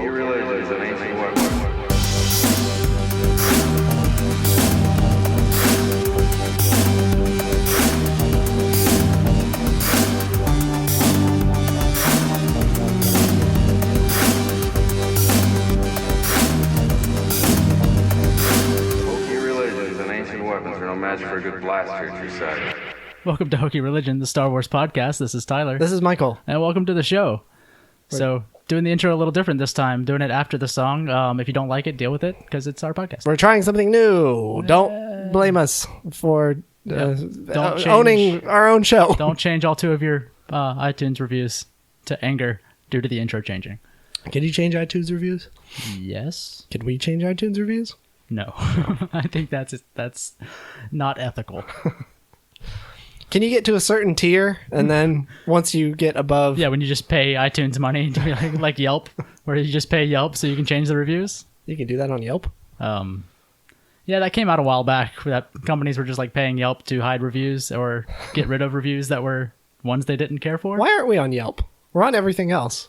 Hokey religion is an ancient weapon. Weapons are no match for a good blaster at your side. Welcome to Hokey Religion, the Star Wars podcast. This is Tyler. This is Michael. And welcome to the show. So, doing the intro a little different this time, doing it after the song. If you don't like it, deal with it, because it's our podcast. We're trying something new. Don't blame us for owning our own show. Don't change all two of your iTunes reviews to anger due to the intro changing. Can you change iTunes reviews? Yes. Can we change iTunes reviews? No. I think that's not ethical. Can you get to a certain tier, and then once you get above... Yeah, when you just pay iTunes money, to be like Yelp, where you just pay Yelp so you can change the reviews? You can do that on Yelp? Yeah, that came out a while back, that companies were just like paying Yelp to hide reviews or get rid of reviews that were ones they didn't care for. Why aren't we on Yelp? We're on everything else.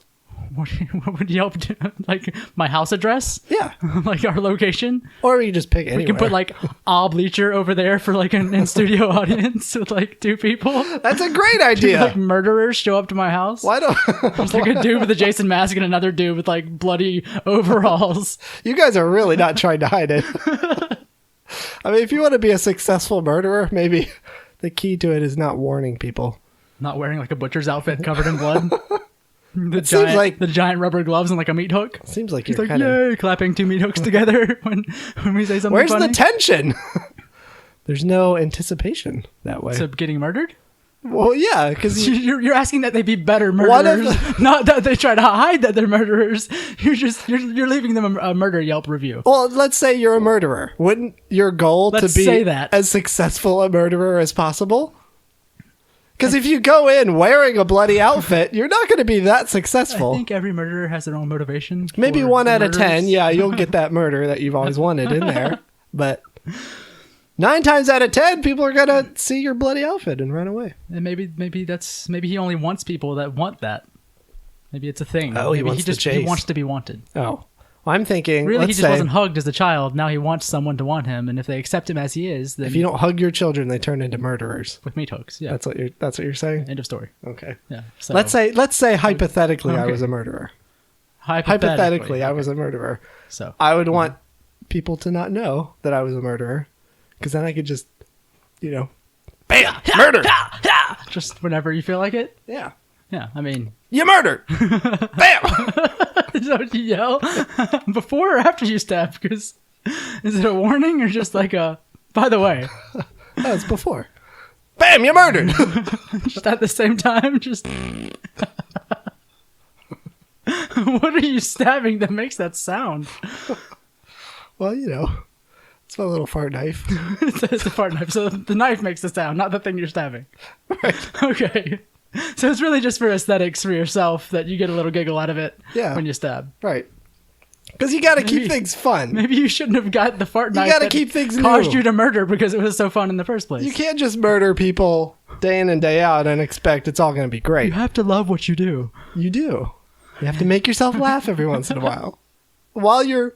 What would Yelp do? Like my house address? Yeah. Like our location? Or you just pick anywhere. We can put like a bleacher over there for like an in-studio audience with like two people. That's a great idea. Two, like murderers show up to my house. Why don't... There's like a dude with a Jason mask and another dude with like bloody overalls. You guys are really not trying to hide it. I mean, if you want to be a successful murderer, maybe the key to it is not warning people. Not wearing like a butcher's outfit covered in blood. The giant rubber gloves and like a meat hook. Seems like he's you're like, yay, clapping two meat hooks together when we say something Where's funny. the tension? There's no anticipation that way. So getting murdered? Well, yeah, because you're asking that they be better murderers, not that they try to hide that they're murderers. You're leaving them a murder Yelp review. Well, let's say you're a murderer. Wouldn't your goal to be as successful a murderer as possible? Because if you go in wearing a bloody outfit, you're not going to be that successful. I think every murderer has their own motivation. Maybe 1 out of 10. Yeah, you'll get that murder that you've always wanted in there. But 9 times out of 10, people are going to see your bloody outfit and run away. And maybe he only wants people that want that. Maybe it's a thing. Oh, maybe he wants to be wanted. Oh. Well, I'm thinking... Really, he just wasn't hugged as a child. Now he wants someone to want him. And if they accept him as he is, then... If you don't hug your children, they turn into murderers. With meat hooks, yeah. That's what you're saying? End of story. Okay. Yeah. So, let's say hypothetically I was a murderer. Hypothetically, I was a murderer. So I would want people to not know that I was a murderer. Because then I could just, bam! Murder! Just whenever you feel like it? Yeah. Yeah, I mean... You murdered! Bam! Is that what you yell? Before or after you stab? Because is it a warning or just like a... By the way. No, it's before. Bam! You murdered! Just at the same time? Just... What are you stabbing that makes that sound? Well, it's my little fart knife. It's a fart knife. So the knife makes the sound, not the thing you're stabbing. Right. Okay. So it's really just for aesthetics for yourself that you get a little giggle out of it when you stab. Right. Because you got to keep things fun. Maybe you shouldn't have got the fart knife. You got to keep things new. Caused you to murder because it was so fun in the first place. You can't just murder people day in and day out and expect it's all going to be great. You have to love what you do. You do. You have to make yourself laugh every once in a while. While you're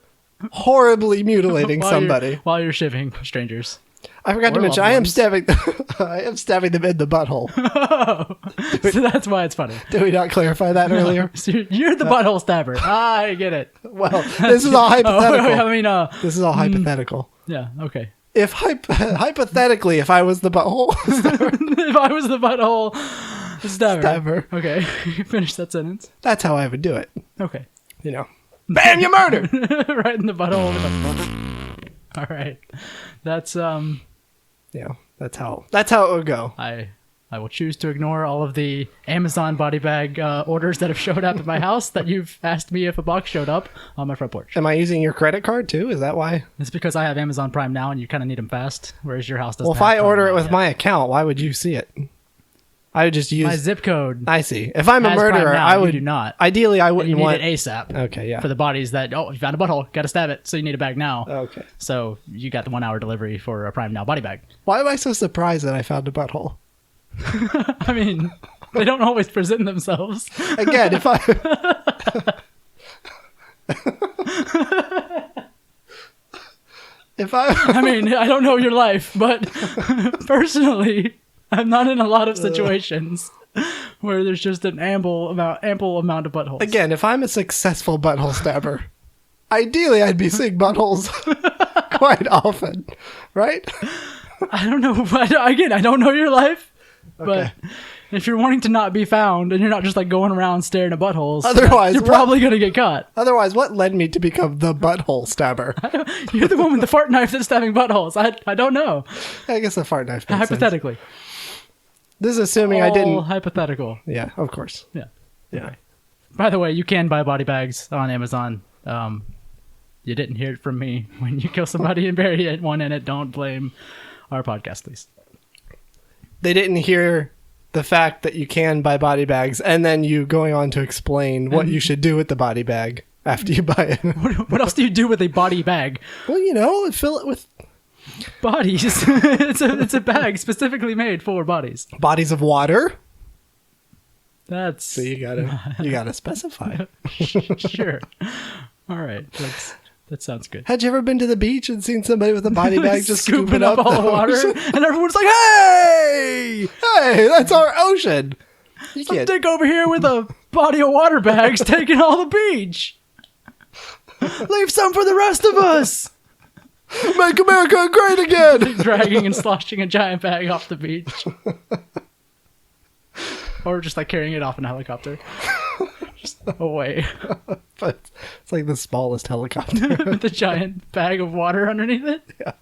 horribly mutilating somebody. While you're shivving strangers. I forgot to mention, I am stabbing them in the butthole. Oh, so that's why it's funny. Did we not clarify that earlier? So you're the butthole stabber. I get it. Well, this is all hypothetical. This is all hypothetical. Yeah, okay. If hypothetically, if I was the butthole stabber. If I was the butthole stabber. Okay, finish that sentence. That's how I would do it. Okay. Bam, you murdered! Right in the butthole. All right. That's that's how it would go. I will choose to ignore all of the Amazon body bag orders that have showed up at my house that you've asked me if a box showed up on my front porch. Am I using your credit card too? Is that why? It's because I have Amazon Prime now and you kind of need them fast, whereas your house doesn't. Well, if I order it with my account, why would you see it? I would just use my zip code. I see. If I'm a murderer, I would do not. Ideally, I wouldn't want it ASAP. Okay, yeah. For the bodies that you found a butthole, got to stab it, so you need a bag now. Okay. So you got the 1 hour delivery for a Prime Now body bag. Why am I so surprised that I found a butthole? I mean, they don't always present themselves. Again, if I I mean, I don't know your life, but personally, I'm not in a lot of situations where there's just an ample amount of buttholes. Again, if I'm a successful butthole stabber, ideally I'd be seeing buttholes quite often, right? I don't know. Again, I don't know your life, but if you're wanting to not be found and you're not just like going around staring at buttholes, otherwise you're probably going to get caught. Otherwise, what led me to become the butthole stabber? You're the one with the fart knife that's stabbing buttholes. I don't know. I guess the fart knife makes hypothetically. Sense. This is assuming I didn't. Hypothetical. Yeah, of course. Yeah. Yeah. By the way, you can buy body bags on Amazon. You didn't hear it from me. When you kill somebody and bury one in it, don't blame our podcast, please. They didn't hear the fact that you can buy body bags and then you going on to explain what you should do with the body bag after you buy it. What else do you do with a body bag? Well, fill it with bodies. it's a bag specifically made for bodies. Bodies of water. That's so you gotta specify. Sure. All right. That sounds good. Had you ever been to the beach and seen somebody with a body bag just scooping up all the water, and everyone's like, "Hey, that's our ocean! Some dick over here with a body of water bags taking all the beach. Leave some for the rest of us. Make America great again!" Dragging and sloshing a giant bag off the beach, or just like carrying it off in a helicopter. Away. But it's like the smallest helicopter with a giant bag of water underneath it. Yeah.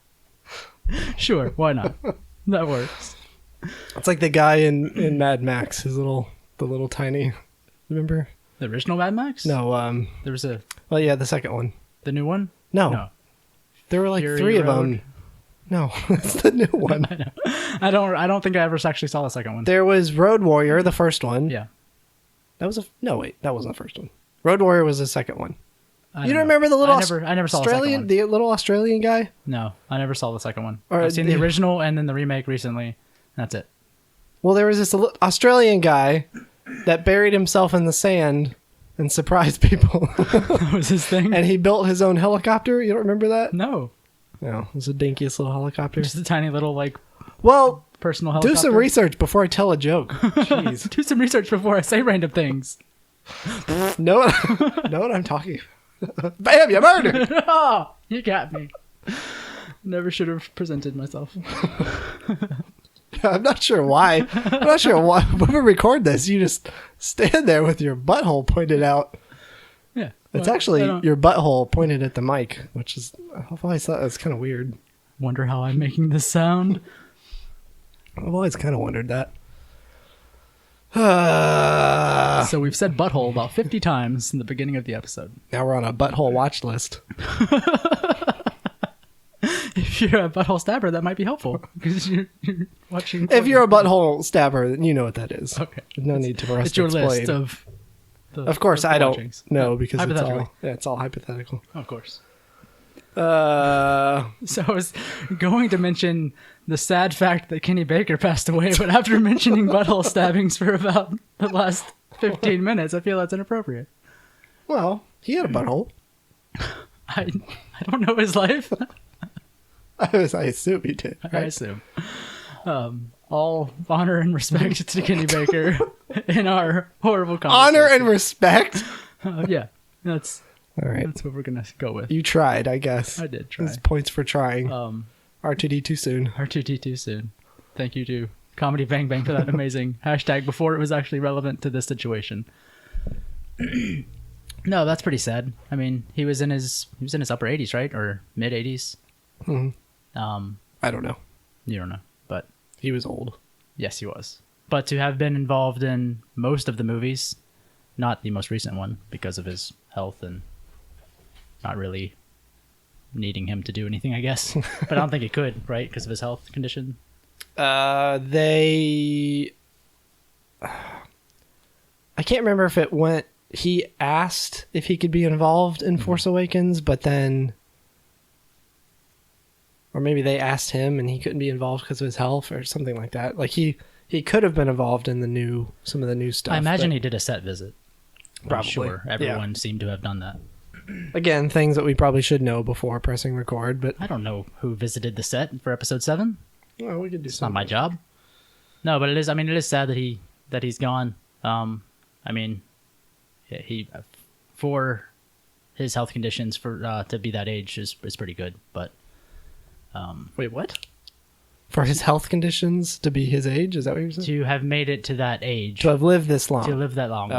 Sure, why not? That works. It's like the guy in Mad Max, the little tiny. Remember the original Mad Max? No, there was the second one. The new one? No. There were like Fury 3 of them. No, it's the new one. I don't think I ever actually saw the second one. There was Road Warrior, the first one. Yeah. That wasn't the first one. Road Warrior was the second one. You don't remember the little I never saw Australian, the little Australian guy? No, I never saw the second one. I've seen the original and then the remake recently. That's it. Well, there was this Australian guy that buried himself in the sand and surprised people. That was his thing? And he built his own helicopter. You don't remember that? No. No, it was the dinkiest little helicopter. Just a tiny little, personal helicopter. Do some research before I tell a joke. Jeez. Do some research before I say random things. Know what I'm talking about. Bam, you murdered. Oh, you got me. Never should have presented myself. I'm not sure why. When we record this, you just stand there with your butthole pointed out. Yeah. It's actually your butthole pointed at the mic, which is, I've always thought that's kind of weird. Wonder how I'm making this sound. I've always kind of wondered that. So we've said butthole about 50 times in the beginning of the episode. Now we're on a butthole watch list. If you're a butthole stabber, that might be helpful because you're watching. If you're a butthole stabber, then you know what that is. Okay. No need for us it's to your explain. List of. Of course, I don't know because hypothetically. it's all hypothetical. Of course. So I was going to mention the sad fact that Kenny Baker passed away, but after mentioning butthole stabbings for about the last 15 minutes, I feel that's inappropriate. Well, he had a butthole. I don't know his life. I assume he did. Right? I assume. All honor and respect to Kenny Baker in our horrible conversation. Honor and respect? Yeah. That's all right. That's what we're going to go with. You tried, I guess. I did try. There's points for trying. R2D too soon. R2D too soon. Thank you to Comedy Bang Bang for that amazing hashtag before it was actually relevant to this situation. No, that's pretty sad. I mean, he was in his upper 80s, right? Or mid 80s? Mm-hmm. I don't know. You don't know, but he was old. Yes, he was. But to have been involved in most of the movies, not the most recent one because of his health and not really needing him to do anything, I guess. But I don't think he could, right? Because of his health condition. I can't remember if it went. He asked if he could be involved in Force Awakens, but then, or maybe they asked him and he couldn't be involved because of his health or something like that. Like he could have been involved in some of the new stuff. I imagine he did a set visit. Probably. Sure, everyone seemed to have done that. Again, things that we probably should know before pressing record, but I don't know who visited the set for episode 7. Well, we could do It's something. not my job. No, but it is. I mean, it is sad that he's gone. I mean, he for his health conditions to be that age is pretty good. But wait, what? For his health conditions to be his age? Is that what you're saying? To have made it to that age. To have lived this long. To live that long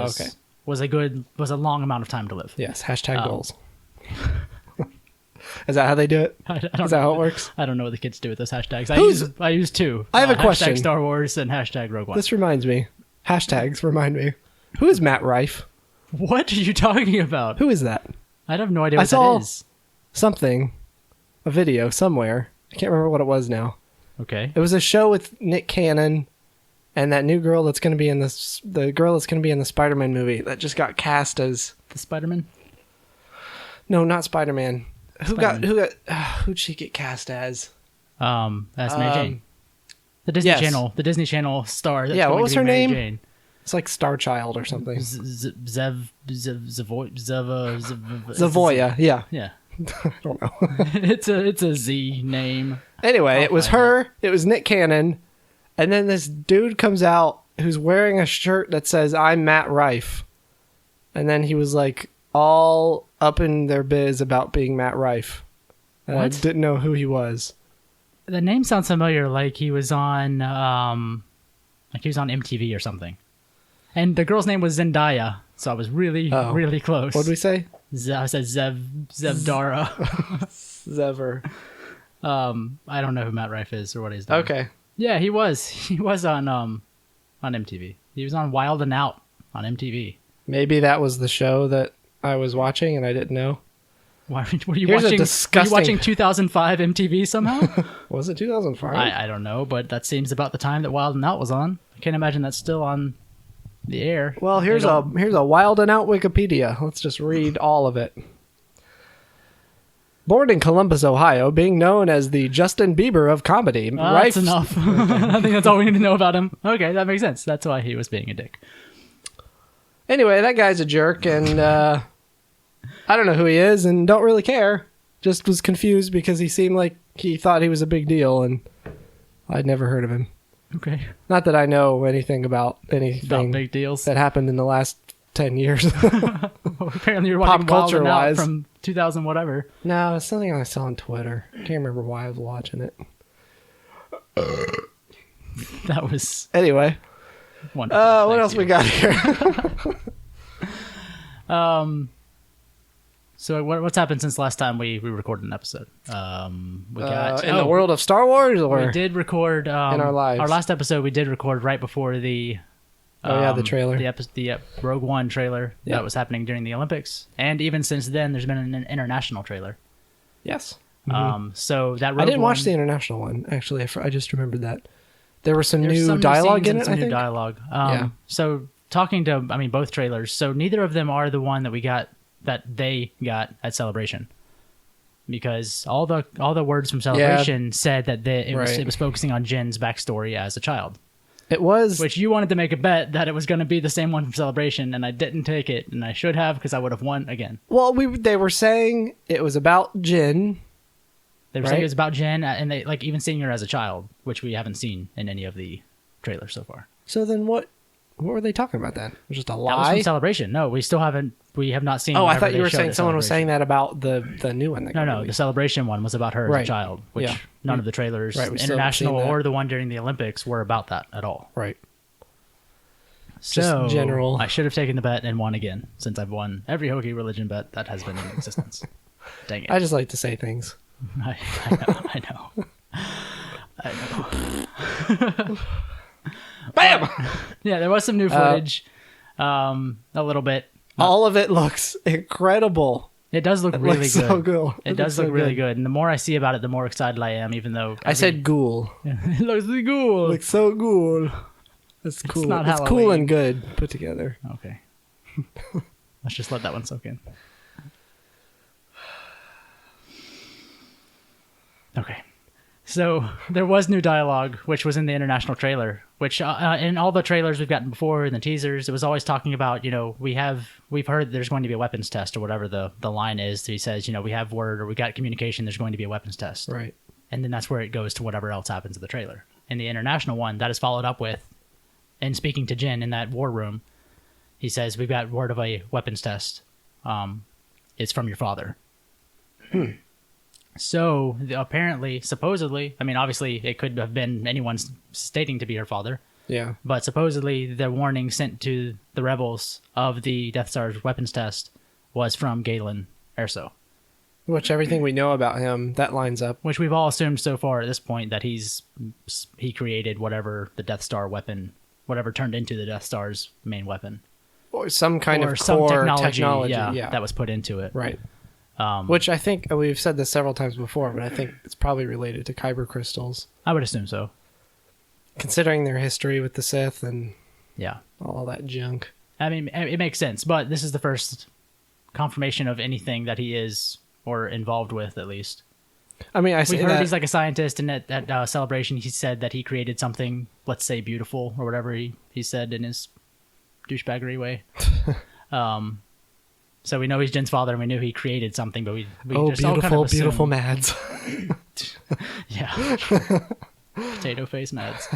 was a long amount of time to live. Yes. Hashtag goals. Is that how they do it? Is that how it works? I don't know what the kids do with those hashtags. I use two. I have a question. Hashtag Star Wars and hashtag Rogue One. This reminds me. Hashtags remind me. Who is Matt Rife? What are you talking about? Who is that? I have no idea what that is. Something. A video somewhere. I can't remember what it was now. Okay. It was a show with Nick Cannon and that new girl that's going to be in the girl that's going to be in the Spider-Man movie that just got cast as the Spider-Man? No, not Spider-Man. Who'd she get cast as? That's Mary Jane. The Disney Channel star. Yeah, what was her Mary name? Jane. It's like Star Child or something. Zavoya. Yeah. Yeah. I don't know. It's a Z name. Anyway, it was her. It was Nick Cannon, and then this dude comes out who's wearing a shirt that says "I'm Matt Rife," and then he was like all up in their biz about being Matt Rife. And I didn't know who he was. The name sounds familiar, like he was on MTV or something. And the girl's name was Zendaya, so I was really close. What did we say? I said Zevdara. Zever. I don't know who Matt Rife is or what he's doing. Okay. Yeah, he was on MTV. He was on Wild and Out on MTV. Maybe that was the show that I was watching and I didn't know. Were you watching 2005 MTV somehow? Was it 2005? I don't know, but that seems about the time that Wild and Out was on. I can't imagine that's still on the air. Well, here's a Wild and Out Wikipedia. Let's just read all of it. Born in Columbus, Ohio, being known as the Justin Bieber of comedy. That's enough. I think that's all we need to know about him. Okay, that makes sense. That's why he was being a dick. Anyway, that guy's a jerk, and I don't know who he is and don't really care. Just was confused because he seemed like he thought he was a big deal, and I'd never heard of him. Okay. Not that I know anything about anything big deals that happened in the last 10 years. Well, apparently you're watching Pop culture Wild and Out wise. from 2000 whatever. No, it's something I saw on Twitter. I can't remember why I was watching it. That was Anyway. wonderful. What else we got here? So what's happened since last time we recorded an episode? We got in the world of Star Wars, or we did record in our lives. Our last episode we did record right before the the trailer, the Rogue One trailer Yeah. that was happening during the Olympics, and even since then there's been an international trailer. Yes. So that Rogue I didn't watch One- the international one actually. I just remembered that there was some There's new some dialogue in scenes and it. some I new think. dialogue. Yeah. So talking to both trailers. So neither of them are the one that they got at Celebration, because all the words from Celebration said that it was focusing on Jin's backstory as a child. It was, which you wanted to make a bet that it was going to be the same one from Celebration, and I didn't take it, and I should have, because I would have won again. Well, they were saying it was about Jin. They were saying it was about Jin, and they even seeing her as a child, which we haven't seen in any of the trailers so far. So then what were they talking about then? It was just a lie? That was from Celebration. No, we have not seen. Oh, I thought you were saying someone was saying that about the new one. No, the Celebration one was about her as a child, which none of the trailers, international or the one during the Olympics, were about that at all. Right. So just general. I should have taken the bet and won again, since I've won every Hokey religion bet that has been in existence. Dang it. I just like to say things. I know. Bam! Yeah, there was some new footage. A little bit. All of it looks incredible. It does look really good. So good. It does look really good. And the more I see about it, the more excited I am, even though... I said ghoul. It looks really cool. Looks so cool. It's cool. It's cool and good put together. Okay. Let's just let that one soak in. Okay. So there was new dialogue, which was in the international trailer, which in all the trailers we've gotten before, in the teasers, it was always talking about, we've heard there's going to be a weapons test or whatever the line is. He says, we have word or we got communication, there's going to be a weapons test. Right. And then that's where it goes to whatever else happens in the trailer. In the international one, that is followed up with, and speaking to Jin in that war room, he says, we've got word of a weapons test. It's from your father. So apparently, supposedly, I mean, obviously it could have been anyone stating to be her father. Yeah. But supposedly the warning sent to the rebels of the Death Star's weapons test was from Galen Erso. Which everything we know about him, that lines up. Which we've all assumed so far at this point that he created whatever the Death Star weapon, whatever turned into the Death Star's main weapon. Or some kind or of some core technology, yeah, that was put into it. Right. Which I think, we've said this several times before, but I think it's probably related to kyber crystals. I would assume so. Considering their history with the Sith and yeah, all that junk. I mean, it makes sense, but this is the first confirmation of anything that he is or involved with, at least. I mean, we heard he's like a scientist, and at Celebration, he said that he created something, let's say, beautiful, or whatever he said in his douchebaggery way. So we know he's Jin's father, and we knew he created something, but we just all kind of assumed. Beautiful Mads. Yeah. Potato face Mads.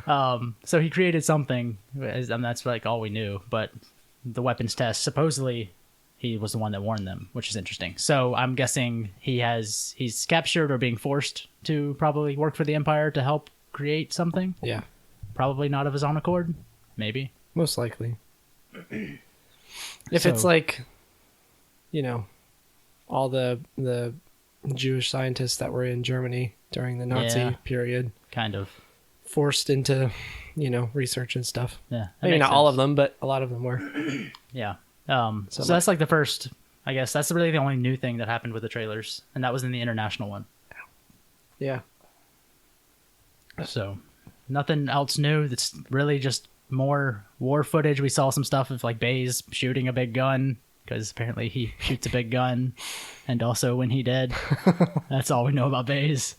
So he created something, and that's like all we knew, but the weapons test, supposedly he was the one that warned them, which is interesting. So I'm guessing he's captured or being forced to probably work for the Empire to help create something. Yeah. Probably not of his own accord. Maybe. Most likely. If it's like, all the Jewish scientists that were in Germany during the Nazi period. Kind of. Forced into, research and stuff. Yeah. Maybe not all of them, but a lot of them were. Yeah. So that's like the first, I guess, that's really the only new thing that happened with the trailers. And that was in the international one. Yeah. So nothing else new. That's really just more war footage. We saw some stuff of like Baze shooting a big gun, because apparently he shoots a big gun, and also when he dead. That's all we know about Baze.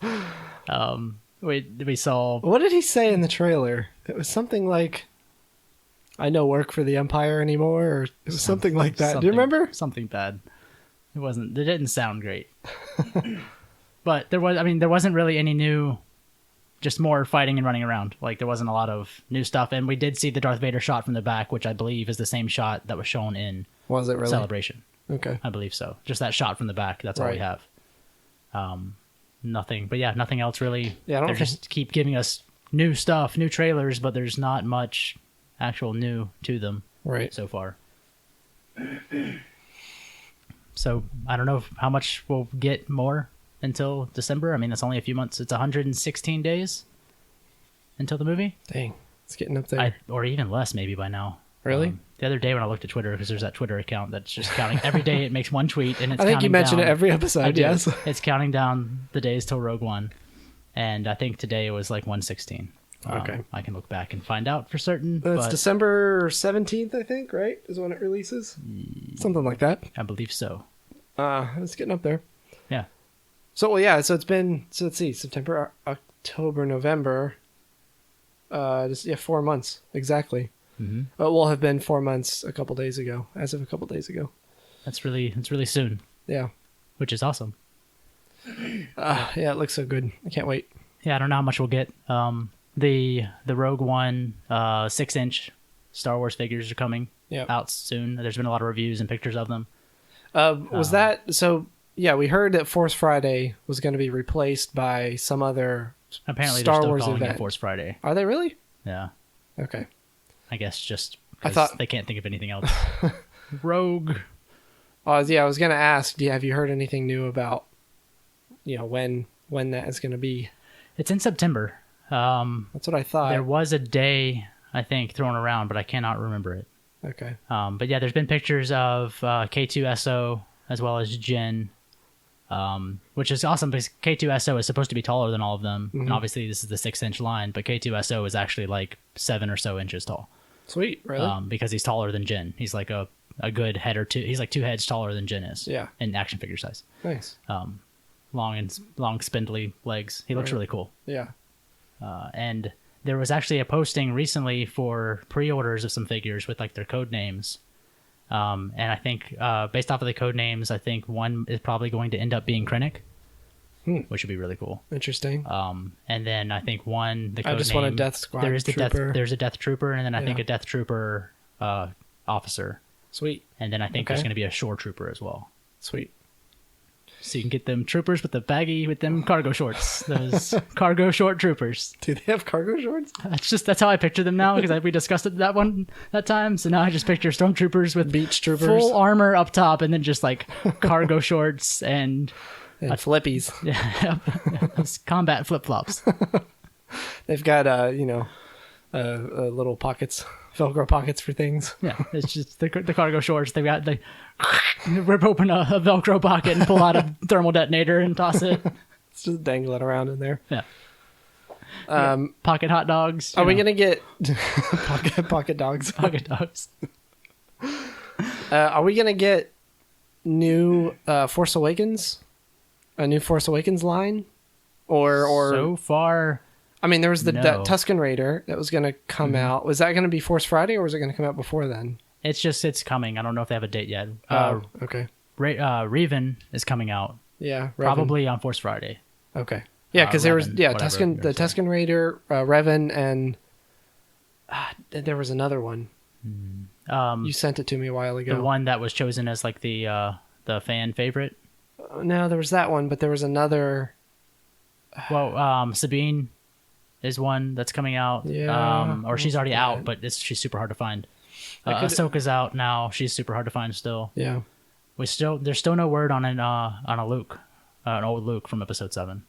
We saw. What did he say in the trailer? It was something like, "I don't work for the Empire anymore," or it was something like that. Do you remember? Something bad. It wasn't. It didn't sound great. But there wasn't really any new. Just more fighting and running around. Like, there wasn't a lot of new stuff. And we did see the Darth Vader shot from the back, which I believe is the same shot that was shown in Was it really? Celebration. Okay. I believe so. Just that shot from the back. That's all we have. Nothing. But yeah, nothing else really. Yeah, they just keep giving us new stuff, new trailers, but there's not much actual new to them so far. So I don't know how much we'll get more until December. I mean, that's only a few months. It's 116 days until the movie. Dang, it's getting up there. Or even less maybe by now. Really? The other day when I looked at Twitter, because there's that Twitter account that's just counting every day. It makes one tweet, and it's I think you mentioned it every episode. Yes, it's counting down the days till Rogue One, and I think today it was like 116. Okay, I can look back and find out for certain. It's December 17th, I think. Right, is when it releases. Something like that. I believe so. It's getting up there. Yeah. So it's been let's see, September, October, November. 4 months exactly. Mm-hmm. It will have been 4 months as of a couple days ago. It's really soon. Yeah. Which is awesome. Yeah, it looks so good. I can't wait. Yeah, I don't know how much we'll get. The Rogue One 6-inch Star Wars figures are coming out soon. There's been a lot of reviews and pictures of them. Was that so? Yeah, we heard that Force Friday was going to be replaced by some other apparently Star they're still Wars calling event. It Force Friday. Are they really? Yeah. Okay. I guess just I thought they can't think of anything else. Rogue. Yeah, I was going to ask. Have you heard anything new about when that is going to be? It's in September. That's what I thought. There was a day I think thrown around, but I cannot remember it. Okay. But yeah, there's been pictures of K2SO as well as Jin, which is awesome because K2SO is supposed to be taller than all of them. Mm-hmm. And obviously this is the 6-inch line, but K2SO is actually like 7 or so inches tall. Sweet, really? Because he's taller than Jin. He's like a good head or two. He's like 2 heads taller than Jin is. Yeah. In action figure size. Nice. long spindly legs. He looks Right. really cool. Yeah. And there was actually a posting recently for pre-orders of some figures with like their code names. And I think based off of the code names, I think one is probably going to end up being Krennic, which would be really cool. Interesting. And then I think the code I just name, want a Death Squad there's trooper. there's a Death Trooper, and then I think Yeah. a Death Trooper officer, Sweet. and then I think Okay. there's going to be a Shore Trooper as well. Sweet. So you can get them troopers with them cargo shorts, those cargo short troopers. Do they have cargo shorts? That's how I picture them now because we discussed it that time. So now I just picture stormtroopers with Beach troopers. full armor up top, and then just like cargo shorts and And flippies. those combat flip flops. They've got little pockets, Velcro pockets for things. Yeah, it's just the cargo shorts. They rip open a Velcro pocket and pull out a thermal detonator and toss it. It's just dangling around in there. Yeah. Pocket hot dogs. Are we gonna get pocket dogs? pocket dogs? Are we gonna get new Force Awakens? A new Force Awakens line, or So far, I mean, there was no. that Tusken Raider that was gonna come out. Was that gonna be Force Friday, or was it gonna come out before then? it's coming. I don't know if they have a date yet. Okay. Revan is coming out Yeah, Revan. probably on Force Friday. Okay. Yeah, because there was Revan, whatever Tusken, the you're saying. Tusken Raider, Revan, and there was another one. You sent it to me a while ago. The one that was chosen as like the fan favorite. No, there was that one, but there was another. Well, Sabine is one that's coming out. Yeah, or she's already that's out, bad. but she's super hard to find. I could- Ahsoka's out now. She's super hard to find still. Yeah. There's still no word on a Luke, an old Luke from Episode 7.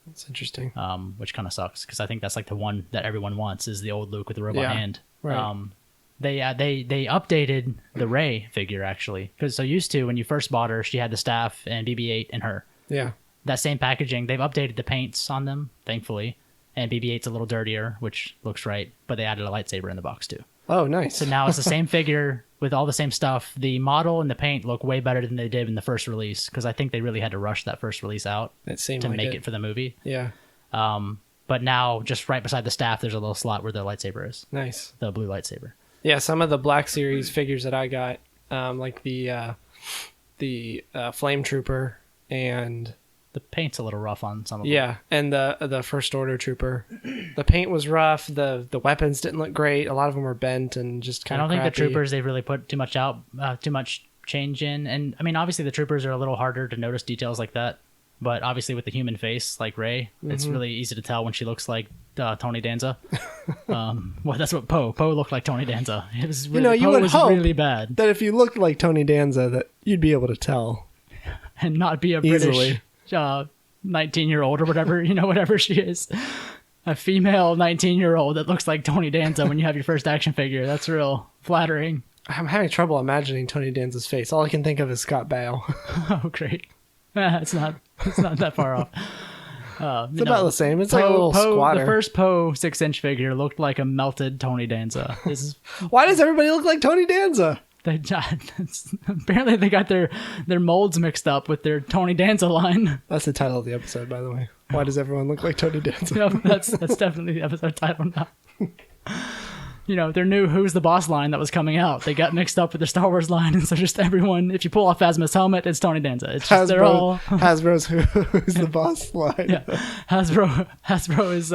That's interesting. Which kind of sucks because I think that's like the one that everyone wants is the old Luke with the robot Yeah, hand. right. They updated the Rey figure actually because so used to when you first bought her she had the staff and BB-8 and her. Yeah. That same packaging, they've updated the paints on them, thankfully, and BB-8's a little dirtier, which looks right, but they added a lightsaber in the box too. Oh, nice. So now it's the same figure with all the same stuff. The model and the paint look way better than they did in the first release because I think they really had to rush that first release out It seemed to like make it for the movie. Yeah. But now, just right beside the staff, there's a little slot where the lightsaber is, Nice. the blue lightsaber. Yeah, some of the Black Series figures that I got, like the Flame Trooper and The paint's a little rough on some of them. yeah, and the First Order Trooper. The paint was rough. The weapons didn't look great. A lot of them were bent and just I kind don't of think crappy. the troopers they really put too much change in, and I mean obviously the troopers are a little harder to notice details like that. But obviously with the human face like Rey, it's really easy to tell when she looks like Tony Danza. Well, that's what Poe looked like Tony Danza. It was really, you Poe would was hope really bad that if you looked like Tony Danza, that you'd be able to tell. and not be a Easily. British 19-year-old or whatever whatever she is. A female 19-year-old that looks like Tony Danza when you have your first action figure. That's real flattering. I'm having trouble imagining Tony Danza's face. All I can think of is Scott Baio. Oh, great. It's not that far off. It's about the same. It's like a little squatter. The first Poe 6-inch figure looked like a melted Tony Danza. This is Why does everybody look like Tony Danza? apparently they got their molds mixed up with their Tony Danza line. That's the title of the episode, by the way. Why does everyone look like Tony Danza? Yep, that's definitely the episode title now. Their new Who's the Boss line that was coming out. They got mixed up with the Star Wars line, and so just everyone, if you pull off Phasma's helmet, it's Tony Danza. It's just, they're all... Hasbro's Who's the Boss line. Yeah, Hasbro is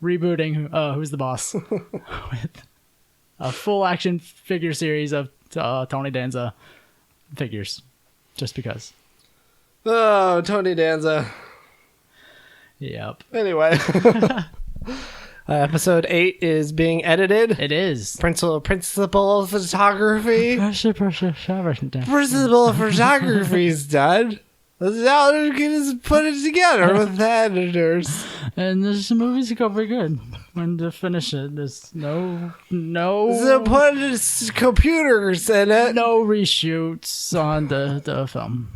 rebooting Who's the Boss with a full action figure series of Tony Danza figures, just because. Oh, Tony Danza. Yep, Anyway. Episode 8 is being edited. it is. Principal of photography. Principal of photography is done. Now they're going to put it together with the editors. And this movie's gonna be good. When to finish it, there's no So put computers in it. no reshoots on the film.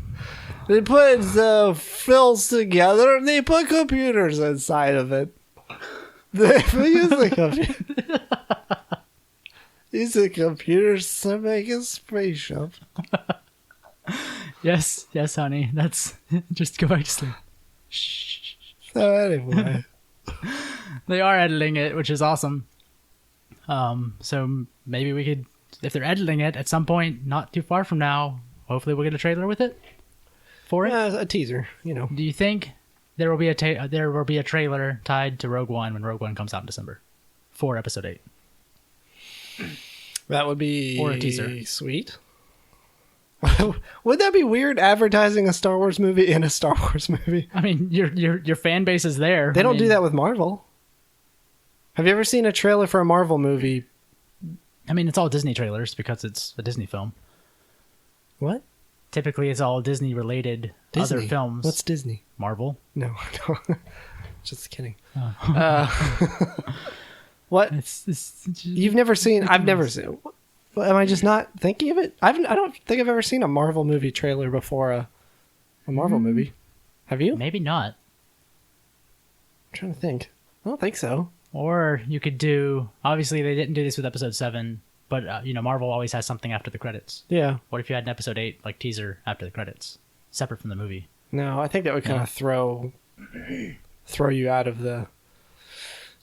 They put the fills together and they put computers inside of it. They use the computers to make a spaceship. Yes, honey. That's just go back to sleep. Shh. So anyway, They are editing it, which is awesome. So maybe we could, if they're editing it at some point, not too far from now, hopefully we'll get a trailer with it for it. a teaser, you know. Do you think there will be a trailer tied to Rogue One when Rogue One comes out in December for Episode 8? That would be Or a teaser. Sweet. Would that be weird advertising a Star Wars movie in a Star Wars movie? I mean, your fan base is there. They don't do that with Marvel. Have you ever seen a trailer for a Marvel movie? I mean, it's all Disney trailers because it's a Disney film. What? Typically, it's all Disney-related Disney? other films. What's Disney? Marvel? No. Just kidding. Oh. What? It's You've never seen... I've never seen... Well, am I just not thinking of it? I don't think I've ever seen a Marvel movie trailer before a Marvel movie. Have you? Maybe not. I'm trying to think. I don't think so. Or you could do... Obviously, they didn't do this with Episode 7, but, Marvel always has something after the credits. Yeah. What if you had an Episode 8, teaser after the credits, separate from the movie? No, I think that would kind of throw you out of the...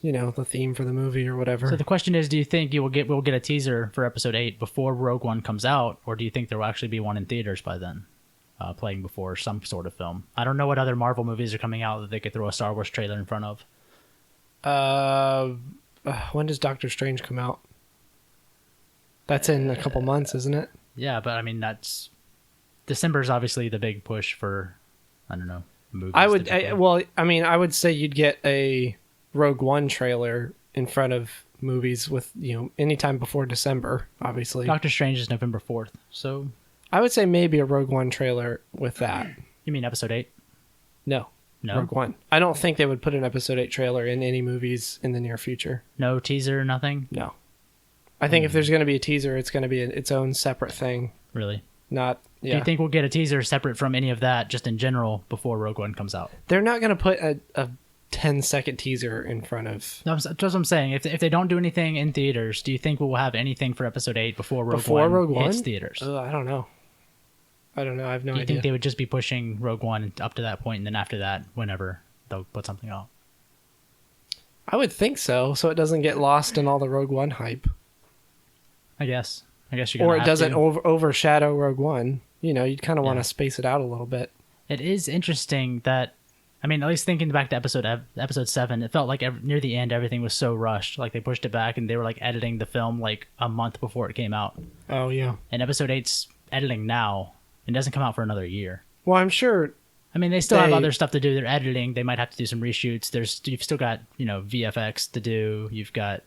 the theme for the movie or whatever. So the question is, do you think we'll get a teaser for Episode 8 before Rogue One comes out, or do you think there will actually be one in theaters by then, playing before some sort of film? I don't know what other Marvel movies are coming out that they could throw a Star Wars trailer in front of. When does Doctor Strange come out? That's in a couple months, isn't it? Yeah, but I mean, December's obviously the big push for, I don't know, movies. I would say you'd get a Rogue One trailer in front of movies with, anytime before December, obviously. Doctor Strange is November 4th, so... I would say maybe a Rogue One trailer with that. You mean Episode 8? No. No? Rogue One. I don't think they would put an Episode 8 trailer in any movies in the near future. No teaser, nothing? No. I think if there's going to be a teaser, it's going to be its own separate thing. Really? Not... Yeah. Do you think we'll get a teaser separate from any of that, just in general, before Rogue One comes out? They're not going to put a 10-second teaser in front of... That's what I'm saying. If they don't do anything in theaters, do you think we'll have anything for Episode 8 before Rogue One hits theaters? I don't know. I have no idea. Do you think they would just be pushing Rogue One up to that point, and then after that, whenever they'll put something out? I would think so it doesn't get lost in all the Rogue One hype. I guess you're gonna or it have doesn't to. overshadow Rogue One. You'd kind of want to space it out a little bit. It is interesting that, I mean, at least thinking back to episode 7, it felt like near the end everything was so rushed. Like they pushed it back and they were editing the film a month before it came out. Oh yeah. And Episode 8's editing now. It doesn't come out for another year. Well, I'm sure. I mean, they still have other stuff to do. They're editing. They might have to do some reshoots. You've still got VFX to do. You've got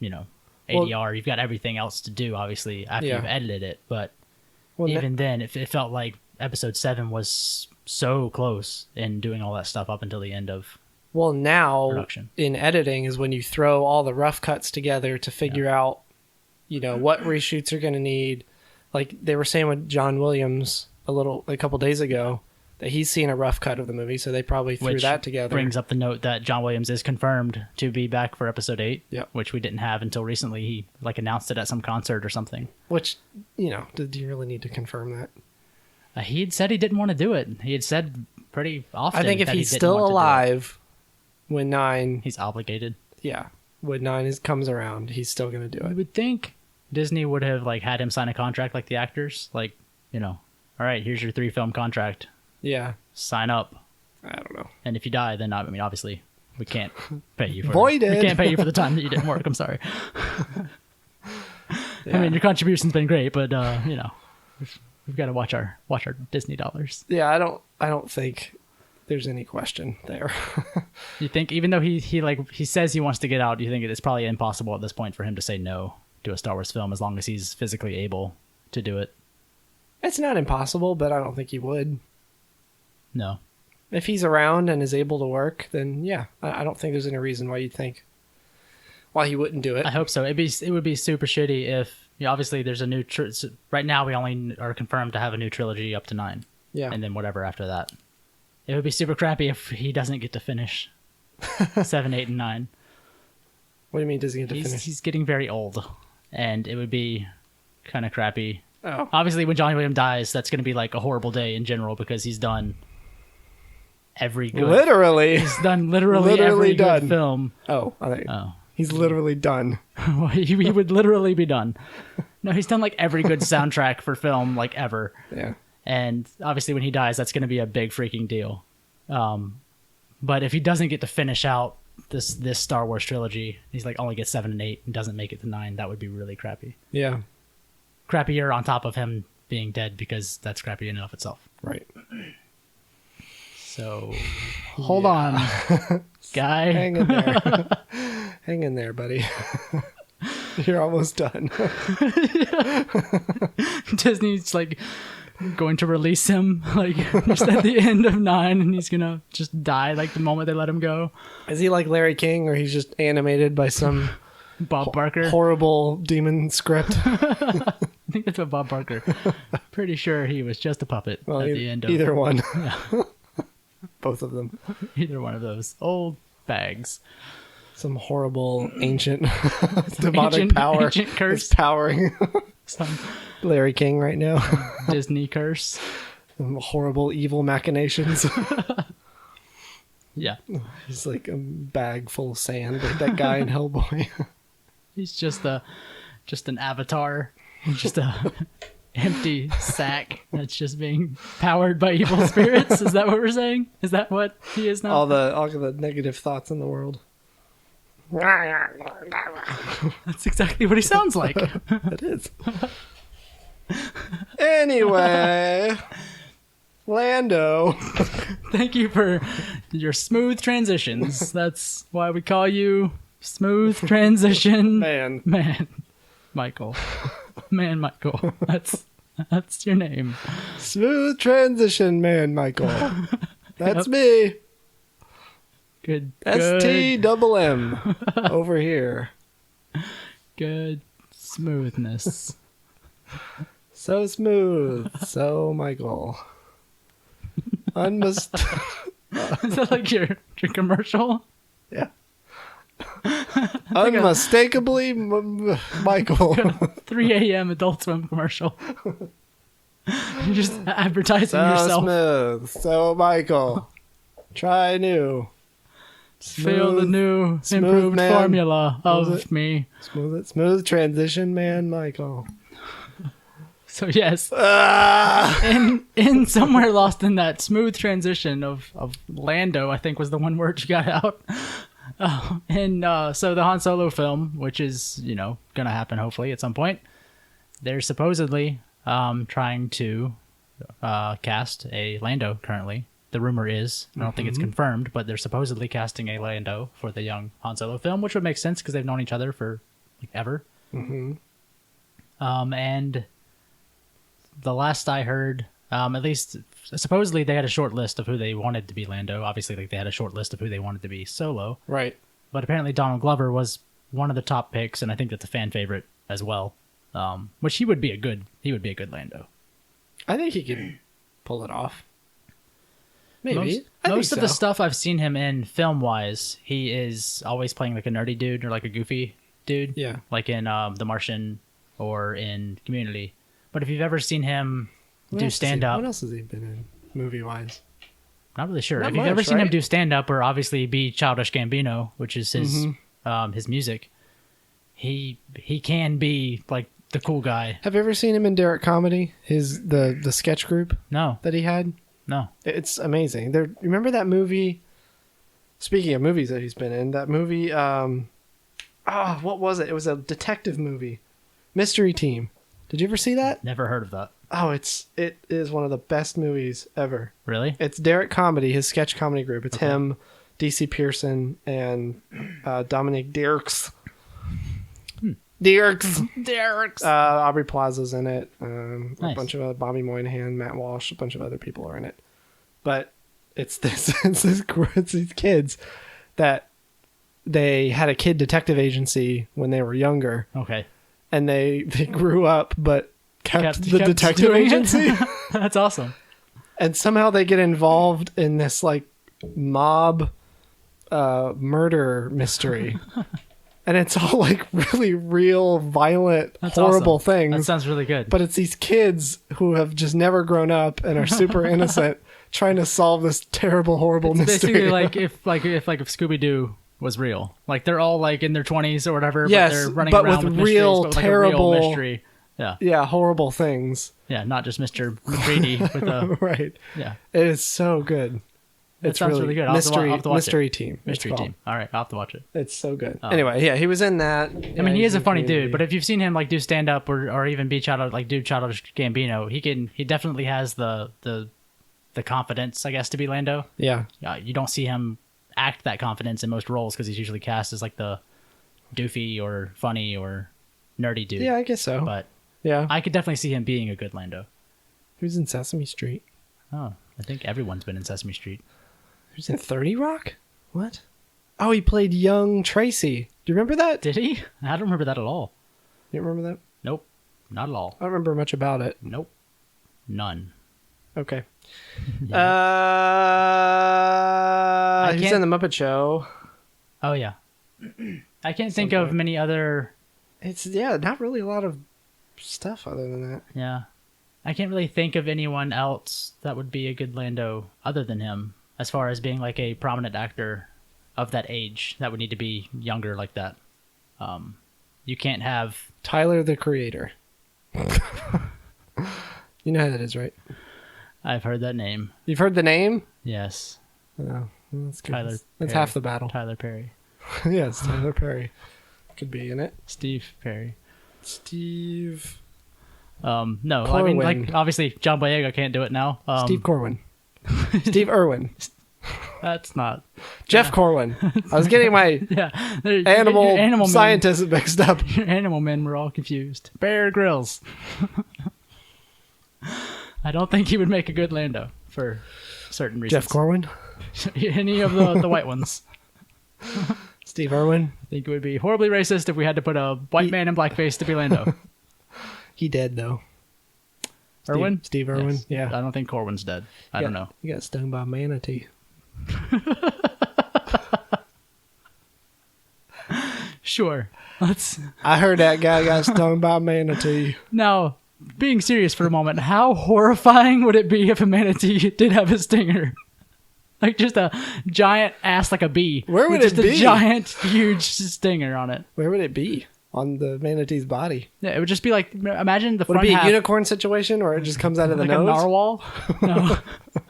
ADR. You've got everything else to do. Obviously, after you've edited it. But even then, it felt like Episode 7 was so close in doing all that stuff up until the end of. Well, now production. In editing is when you throw all the rough cuts together to figure out, what reshoots are going to need. Like they were saying with John Williams a couple days ago, that he's seen a rough cut of the movie, so they probably threw that together. Brings up the note that John Williams is confirmed to be back for Episode 8, which we didn't have until recently. He announced it at some concert or something. Which, did you really need to confirm that? He had said he didn't want to do it. He had said pretty often. I think if he's still alive when 9... He's obligated. Yeah. When 9 comes around, he's still going to do it. I would think Disney would have had him sign a contract like the actors. All right, here's your 3-film contract. Yeah. Sign up. I don't know. And if you die, then obviously we can't pay you for Voided. We can't pay you for the time that you didn't work. I'm sorry. I mean, your contribution's been great, but we've got to watch our Disney dollars. Yeah, I don't think there's any question there. You think, even though he says he wants to get out, do you think it's probably impossible at this point for him to say no to a Star Wars film as long as he's physically able to do it? It's not impossible, but I don't think he would. No. If he's around and is able to work, then yeah, I don't think there's any reason why he wouldn't do it. I hope so. It would be super shitty if obviously there's a new right now we only are confirmed to have a new trilogy up to 9. Yeah. And then whatever after that. It would be super crappy if he doesn't get to finish 7, 8, and 9. What do you mean doesn't get to finish? He's getting very old, and it would be kind of crappy. Oh. Obviously, when Johnny Williams dies, that's going to be like a horrible day in general because he's done every good. Literally. He's done literally every done. good film. Oh, he's literally done. He would literally be done. No, he's done like every good soundtrack for film like ever. Yeah. And obviously, when he dies, that's going to be a big freaking deal. But if he doesn't get to finish out this Star Wars trilogy, he's like only gets 7 and 8 and doesn't make it to 9. That would be really crappy. Yeah. Crappier on top of him being dead because that's crappy in and of itself. Right. So hold on, guy. Hang in there. Hang in there, buddy. You're almost done. Disney's like going to release him like just at the end of 9, and he's gonna just die like the moment they let him go. Is he like Larry King, or he's just animated by some Bob Barker? horrible demon script? I think that's what Bob Barker. Pretty sure he was just a puppet at the end of either one. Yeah. Both of them. Either one of those old bags. Some horrible ancient demonic power ancient curse is powering Some Larry King right now. Disney curse. Some horrible evil machinations. Yeah. He's like a bag full of sand, like that guy in Hellboy. He's just an avatar. Just a empty sack that's just being powered by evil spirits. Is that what we're saying? Is that what he is now? All the negative thoughts in the world. That's exactly what he sounds like. It is. Anyway, Lando. Thank you for your smooth transitions. That's why we call you Smooth Transition Man. Michael. Man Michael. That's your name. Smooth transition man, Michael. That's me. Good. STMM over here. Good smoothness. So smooth. So Michael. Is that like your commercial? Yeah. Unmistakably Michael. 3 a.m. Adult Swim commercial. You're just advertising So yourself. smooth. So Michael. Try new. Feel the new smooth improved man. formula Was of it? me. Smooth transition man, Michael. So yes, Ah! in somewhere lost in that smooth transition of Lando, I think was the one word you got out. So the Han Solo film, which is gonna happen hopefully at some point, they're supposedly trying to cast a Lando currently. The rumor is, I don't think it's confirmed, but they're supposedly casting a Lando for the young Han Solo film, which would make sense because they've known each other for like ever. Mm-hmm. And the last I heard, at least supposedly they had a short list of who they wanted to be Lando. Obviously, like they had a short list of who they wanted to be Solo. Right. But apparently Donald Glover was one of the top picks, and I think that's a fan favorite as well. Which he would be a good Lando. I think he could pull it off. Maybe. Most of the stuff I've seen him in film-wise, he is always playing like a nerdy dude or like a goofy dude. Yeah. Like in The Martian or in Community. But if you've ever seen him do stand-up... What else has he been in, movie-wise? Not really sure. Not If you've much, ever seen him right? do stand-up or obviously be Childish Gambino, which is his music, he can be like the cool guy. Have you ever seen him in Derek Comedy? The sketch group No. that he had? No. It's amazing. Remember that movie? Speaking of movies that he's been in, that movie. What was it? It was a detective movie, Mystery Team. Did you ever see that? Never heard of that. Oh, it is one of the best movies ever. Really? It's Derek Comedy, his sketch comedy group. It's him, DC Pearson, and Dominic Dierks. Dierks. Aubrey Plaza's in it. A Nice. bunch of other Bobby Moynihan, Matt Walsh, a bunch of other people are in it. But it's these kids that they had a kid detective agency when they were younger, Okay. and they grew up but kept the kept detective doing it? agency. That's awesome. And somehow they get involved in this like mob murder mystery. and it's all like really real, violent, That's horrible awesome. things. That sounds really good. But it's these kids who have just never grown up and are super innocent trying to solve this terrible, horrible mystery. Basically, if Scooby Doo was real, like they're all like in their 20s or whatever. Yes, but they're running but around with with real, mysteries, but terrible- like a real mystery. Yeah, Yeah, horrible things. yeah, not just Mr. McCready with a Right. yeah. It is so good. That sounds really good. I'll have to Mystery, I'll have to watch mystery it. team. it's Mystery called. Team. All right, I'll have to watch it. It's so good. Anyway, yeah, he was in that. I mean, he is a funny dude, but if you've seen him like do stand up or even be do Childish Gambino, he definitely has the confidence, I guess, to be Lando. yeah, You don't see him act that confidence in most roles because he's usually cast as like the doofy or funny or nerdy dude. yeah, I guess so. But yeah, I could definitely see him being a good Lando. he was in Sesame Street. Oh, I think everyone's been in Sesame Street. He was in 30 Rock. What? Oh, he played young Tracy. Do you remember that? Did he? I don't remember that at all. You remember that? Nope, not at all. I don't remember much about it. Nope, none. Okay. I He's can't- in the Muppet Show. Oh yeah, I can't think of many other. It's not really a lot of stuff other than that. Yeah, I can't really think of anyone else that would be a good Lando other than him, as far as being like a prominent actor of that age that would need to be younger like that. You can't have. Tyler the Creator. You know how that is, right? I've heard that name. You've heard the name? Yes, Oh, well, that's good. Tyler That's Perry. half the battle. Tyler Perry, Yes, Tyler Perry could be in it. Steve Perry. Steve. No, I mean, like Corwin. obviously John Boyega can't do it now. Steve Corwin. Steve Irwin. That's not. Jeff Corwin. I was getting my Yeah, animal men- scientists mixed up. Your animal men were all confused. Bear Grylls. I don't think he would make a good Lando for certain reasons. Jeff Corwin. Any of the white ones. Steve Irwin. I think it would be horribly racist if we had to put a white man in blackface to be Lando. He dead though. Irwin? Steve Irwin. Yes. Yeah. I don't think Corwin's dead. I don't know. He got stung by a manatee. Sure. Let's I heard that guy got stung by a manatee. now being serious for a moment. How horrifying would it be if a manatee did have a stinger? Like just a giant ass like a bee. Where would with it just be? a giant, huge stinger on it. Where would it be? On the manatee's body? Yeah, it would just be like imagine the Would it front be a half unicorn situation or it just comes out of the like a nose? narwhal. No,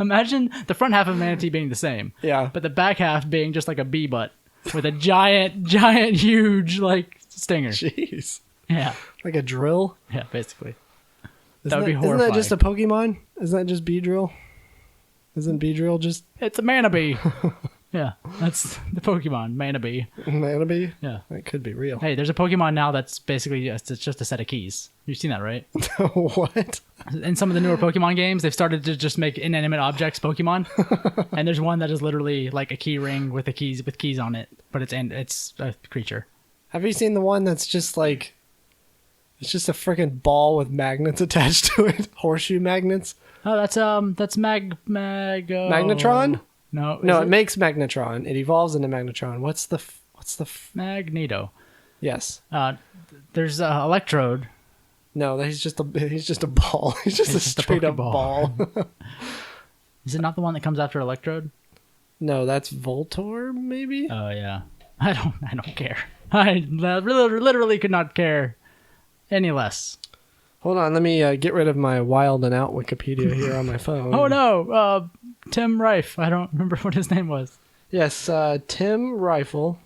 imagine the front half of a manatee being the same. Yeah. but the back half being just like a bee butt with a giant, huge like stinger. Jeez. Yeah, Like a drill? yeah, basically. Isn't would be Isn't that just a horrifying. Pokemon? Isn't that just Beedrill? Isn't Beedrill just It's a manabee. Yeah, that's the Pokemon manabee. Manabee? Yeah. That could be real. Hey, there's a Pokemon now that's basically it's just a set of keys. You've seen that, right? What? In some of the newer Pokemon games, they've started to just make inanimate objects Pokemon, and there's one that is literally like a key ring with keys on it, but it's a creature. Have you seen the one that's just like it's just a freaking ball with magnets attached to it? Horseshoe magnets? Oh, that's Magnetron? No, No, is it makes Magnetron. It evolves into Magnetron. What's the Magneto. Yes. There's Electrode. No, he's just a ball. He's just a just a straight up Pokeball. ball. Is it not the one that comes after Electrode? No, that's Voltor, maybe? Oh yeah. I don't care. I literally could not care any less. Hold on, let me get rid of my Wild and Out Wikipedia here on my phone. Oh no, Tim Rife. I don't remember what his name was. Yes, Tim Rifle.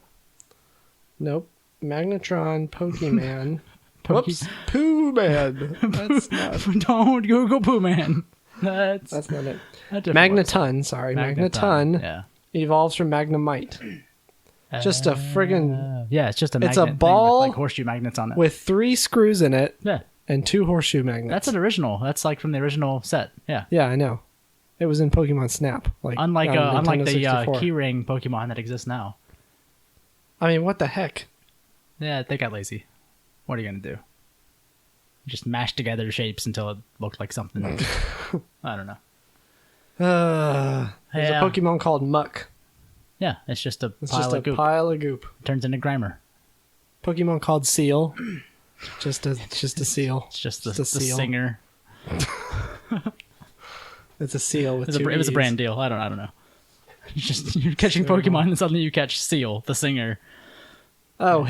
Nope. Magnetron, Pokemon. Whoops. Pooh Man. That's not, Don't Google Pooh Man. That's not it. a different one. Magneton, sorry. Magneton Yeah. evolves from Magnemite. Just a friggin' yeah, it's just a It's a magnet thing ball with, like horseshoe magnets on it. with 3 screws in it Yeah, and 2 horseshoe magnets. that's an original. That's like from the original set. Yeah. Yeah, I know. It was in Pokemon Snap. Like Unlike on unlike Nintendo the 64. keyring Pokemon that exists now. I mean, what the heck? Yeah, they got lazy. What are you gonna do? Just mash together shapes until it looked like something. I don't know. There's Yeah. a Pokemon called Muck. Yeah, it's just a It's pile just a of goop. pile of goop. Turns into Grimer. Pokemon called Seal. Just a seal. It's just the seal. singer. It's a seal with It was a brand deal. I don't know. It's just you're catching Pokemon and suddenly you catch Seal, the singer. Oh,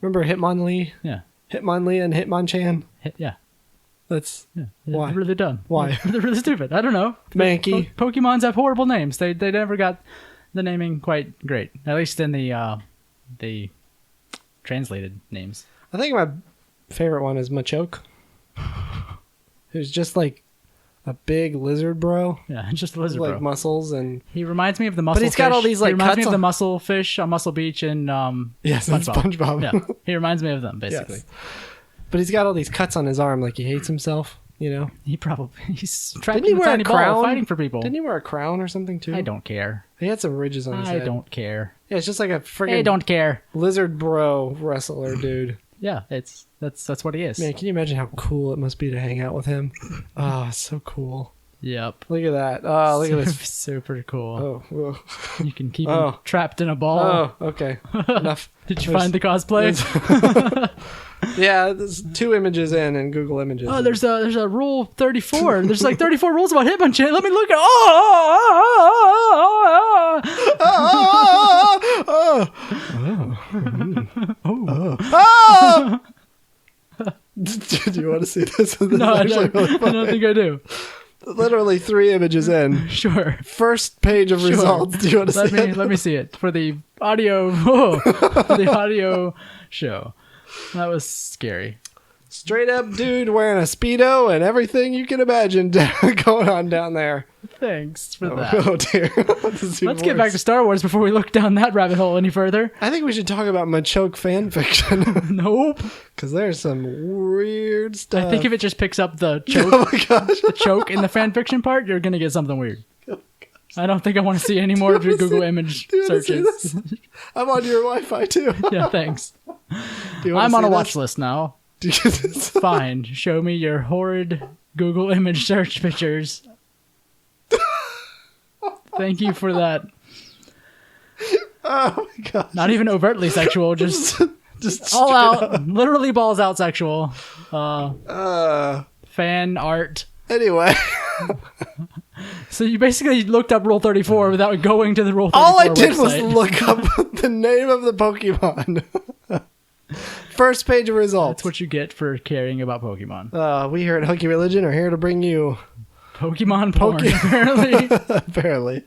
remember Hitmonlee? Yeah. Hitmonlee and Hitmonchan? Yeah. That's Why? They're really dumb. Why? They're really stupid. I don't know. Mankey. Pokemons have horrible names. They never got the naming quite great. At least in the translated names. I think my favorite one is Machoke. Who's just like a big lizard bro. Yeah, just a lizard like bro. Muscles and he reminds me of the muscle. But he's got all these like he reminds me cuts of the on... muscle fish on Muscle Beach and yes, SpongeBob. Yeah, he reminds me of them basically. Yes. But he's got all these cuts on his arm, like he hates himself. You know, he's trapped Didn't he in a wear tiny a crown? ball fighting for people. Didn't he wear a crown or something too? I don't care. He had some ridges on his head. I don't care. Yeah, it's just like a friggin' I don't care. lizard bro wrestler dude. Yeah, that's what he is. Man, can you imagine how cool it must be to hang out with him? Oh, so cool. Yep. Look at that. Oh, look at this. Super cool. Oh, whoa. You can keep him trapped in a ball. Oh, okay. Enough. Did you find the cosplay? Yeah, there's 2 images in Google Images. Oh, there's a rule 34. There's like 34 rules about Hitmonchan. Let me look at. Do you want to see this? No, I don't think I do. Literally 3 images in. Sure. First page of results. Do you want to see it? Let me see it for the audio. For the audio show. That was scary. Straight up dude wearing a Speedo and everything you can imagine going on down there. Thanks for that. Oh dear. Let's get back to Star Wars before we look down that rabbit hole any further. I think we should talk about Machoke fan fiction. Nope. Because there's some weird stuff. I think if it just picks up the choke, oh my gosh. the choke in the fan fiction part, you're going to get something weird. I don't think I want to see any more of your Google image searches. I'm on your Wi-Fi too. Yeah, thanks. I'm on a watch list now. Fine. Show me your horrid Google image search pictures. Thank you for that. Oh my god. Not even overtly sexual, just all out, literally balls out sexual. Fan art. Anyway. So you basically looked up Rule 34 without going to the Rule 34 All I did website. was look up the name of the Pokemon. First page of results. That's what you get for caring about Pokemon. We here at Hokey Religion are here to bring you Pokemon porn, apparently. apparently.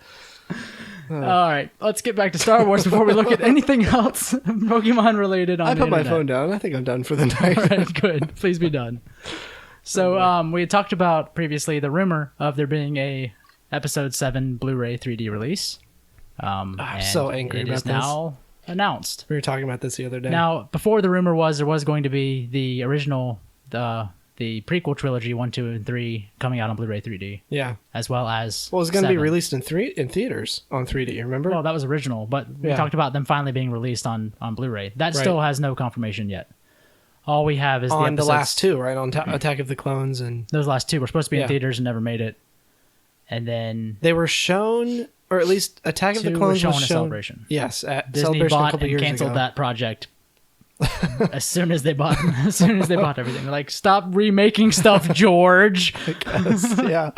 All right, let's get back to Star Wars before we look at anything else Pokemon related on I the put my internet. phone down. I think I'm done for the night. All right, good. Please be done. So we had talked about previously the rumor of there being a Episode 7 Blu-ray 3D release. I'm so angry it about is this. now announced. We were talking about this the other day. Now, before the rumor was there was going to be the original, the prequel trilogy 1, 2, and 3 coming out on Blu-ray 3D. Yeah. As well as Well, it was going to be 7. released in theaters on 3D, remember? Well, that was original, but we talked about them finally being released on Blu-ray. That still has no confirmation yet. All we have is on the last 2, right? On Attack of the Clones and those last 2 were supposed to be in theaters and never made it. And then they were shown, or at least Attack of the 2 Clones were shown was at shown. Celebration. Yes, at Disney Celebration a bought couple and years canceled ago. that project as soon as they bought everything. They're like, stop remaking stuff, George. I guess, yeah.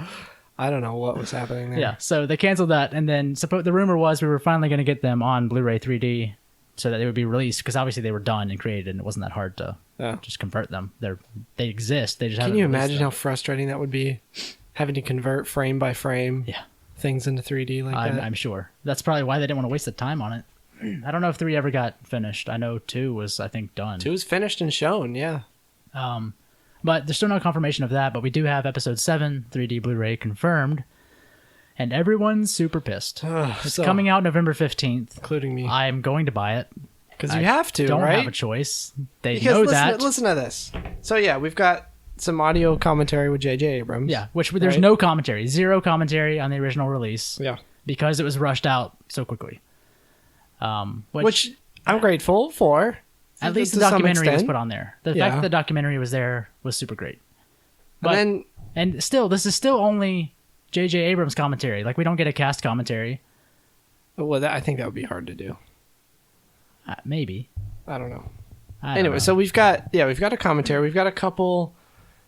I don't know what was happening there. Yeah, so they canceled that, and then the rumor was we were finally going to get them on Blu-ray 3D so that they would be released, because obviously they were done and created, and it wasn't that hard to just convert them. They exist. They just haven't. Can you released imagine them. how frustrating that would be, having to convert frame by frame things into 3D like that? I'm sure. That's probably why they didn't want to waste the time on it. I don't know if 3 ever got finished. I know 2 was, I think, done. 2 is finished and shown, yeah. But there's still no confirmation of that, but we do have Episode 7 3D Blu-ray confirmed, and everyone's super pissed. It's coming out November 15th. Including me. I'm going to buy it. Because you have to, don't right? have a choice. They Because know listen, that. Listen to this. So yeah, we've got some audio commentary with J.J. Abrams. Yeah, which there's no commentary. 0 commentary on the original release. Yeah. Because it was rushed out so quickly. Which I'm grateful for. At least to the some documentary was extent. put on there. The fact that the documentary was there was super great. But, and still, this is still only J.J. Abrams commentary. Like, we don't get a cast commentary. Well, I think that would be hard to do. Maybe. I don't know. Anyway, so we've got a commentary. We've got a couple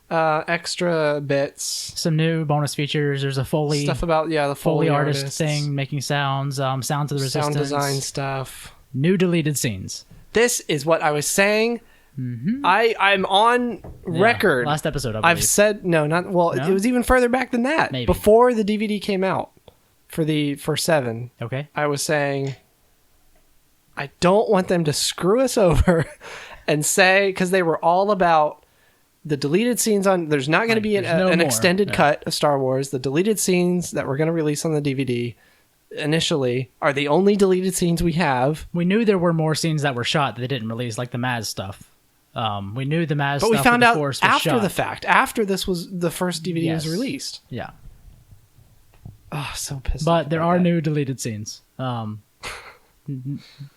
extra bits. Some new bonus features. There's a Foley Stuff about the Foley artist artists, thing, making sounds, Sounds of the Resistance. sound design stuff. New deleted scenes. This is what I was saying. Mm-hmm. I'm on record. Last episode, I believe. I've said no. It was even further back than that. Maybe. Before the DVD came out for VII. Okay. I was saying I don't want them to screw us over and say, because they were all about the deleted scenes on. There's not going to be an extended cut of Star Wars. The deleted scenes that we're going to release on the DVD initially are the only deleted scenes we have. We knew there were more scenes that were shot that they didn't release, like the Maz stuff. We knew the Maz stuff. But we found out after shot. the fact, after this was the first DVD was released. Yeah. Oh, so pissed. But there are new deleted scenes.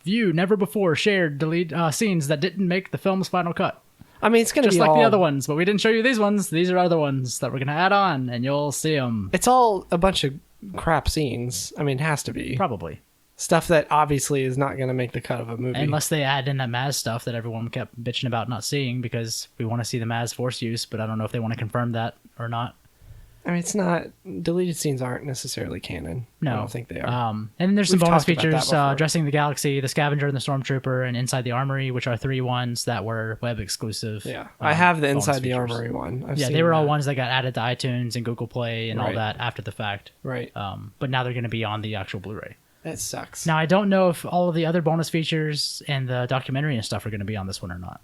View never before shared delete scenes that didn't make the film's final cut. I mean, it's going to be just like the other ones, but we didn't show you these ones. These are other ones that we're going to add on, and you'll see them. It's all a bunch of crap scenes. I mean, it has to be. Probably. Stuff that obviously is not going to make the cut of a movie. Unless they add in that Maz stuff that everyone kept bitching about not seeing, because we want to see the Maz Force use, but I don't know if they want to confirm that or not. I mean, it's not... Deleted scenes aren't necessarily canon. No. I don't think they are. And then there's some We've bonus talked about that features, before. Dressing the Galaxy, the Scavenger and the Stormtrooper, and Inside the Armory, which are 3 ones that were web exclusive. Yeah. I have the bonus Inside the features. Armory one. I've Yeah, seen they were all that. ones that got added to iTunes and Google Play and all Right. that after the fact. Right. But now they're going to be on the actual Blu-ray. That sucks. Now, I don't know if all of the other bonus features and the documentary and stuff are going to be on this one or not.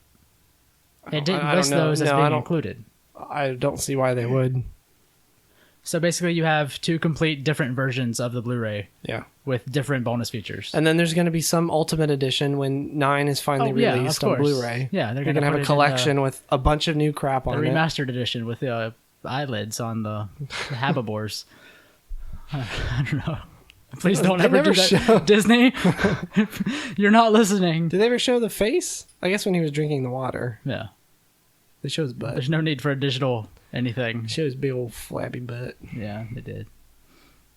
It didn't I don't list know. those as No, I being don't- included. I don't see why they would. So basically, you have 2 complete different versions of the Blu-ray Yeah. with different bonus features. And then there's going to be some Ultimate Edition when 9 is finally released on Blu-ray. Yeah, they're going gonna to have put a it in collection with a bunch of new crap the on it. remastered edition with the eyelids on the habibors. I don't know. Please don't They ever do never that, show- Disney. You're not listening. Did they ever show the face? I guess when he was drinking the water. Yeah, They show his butt. there's no need for a digital anything. Show his big old flabby butt. Yeah, they did.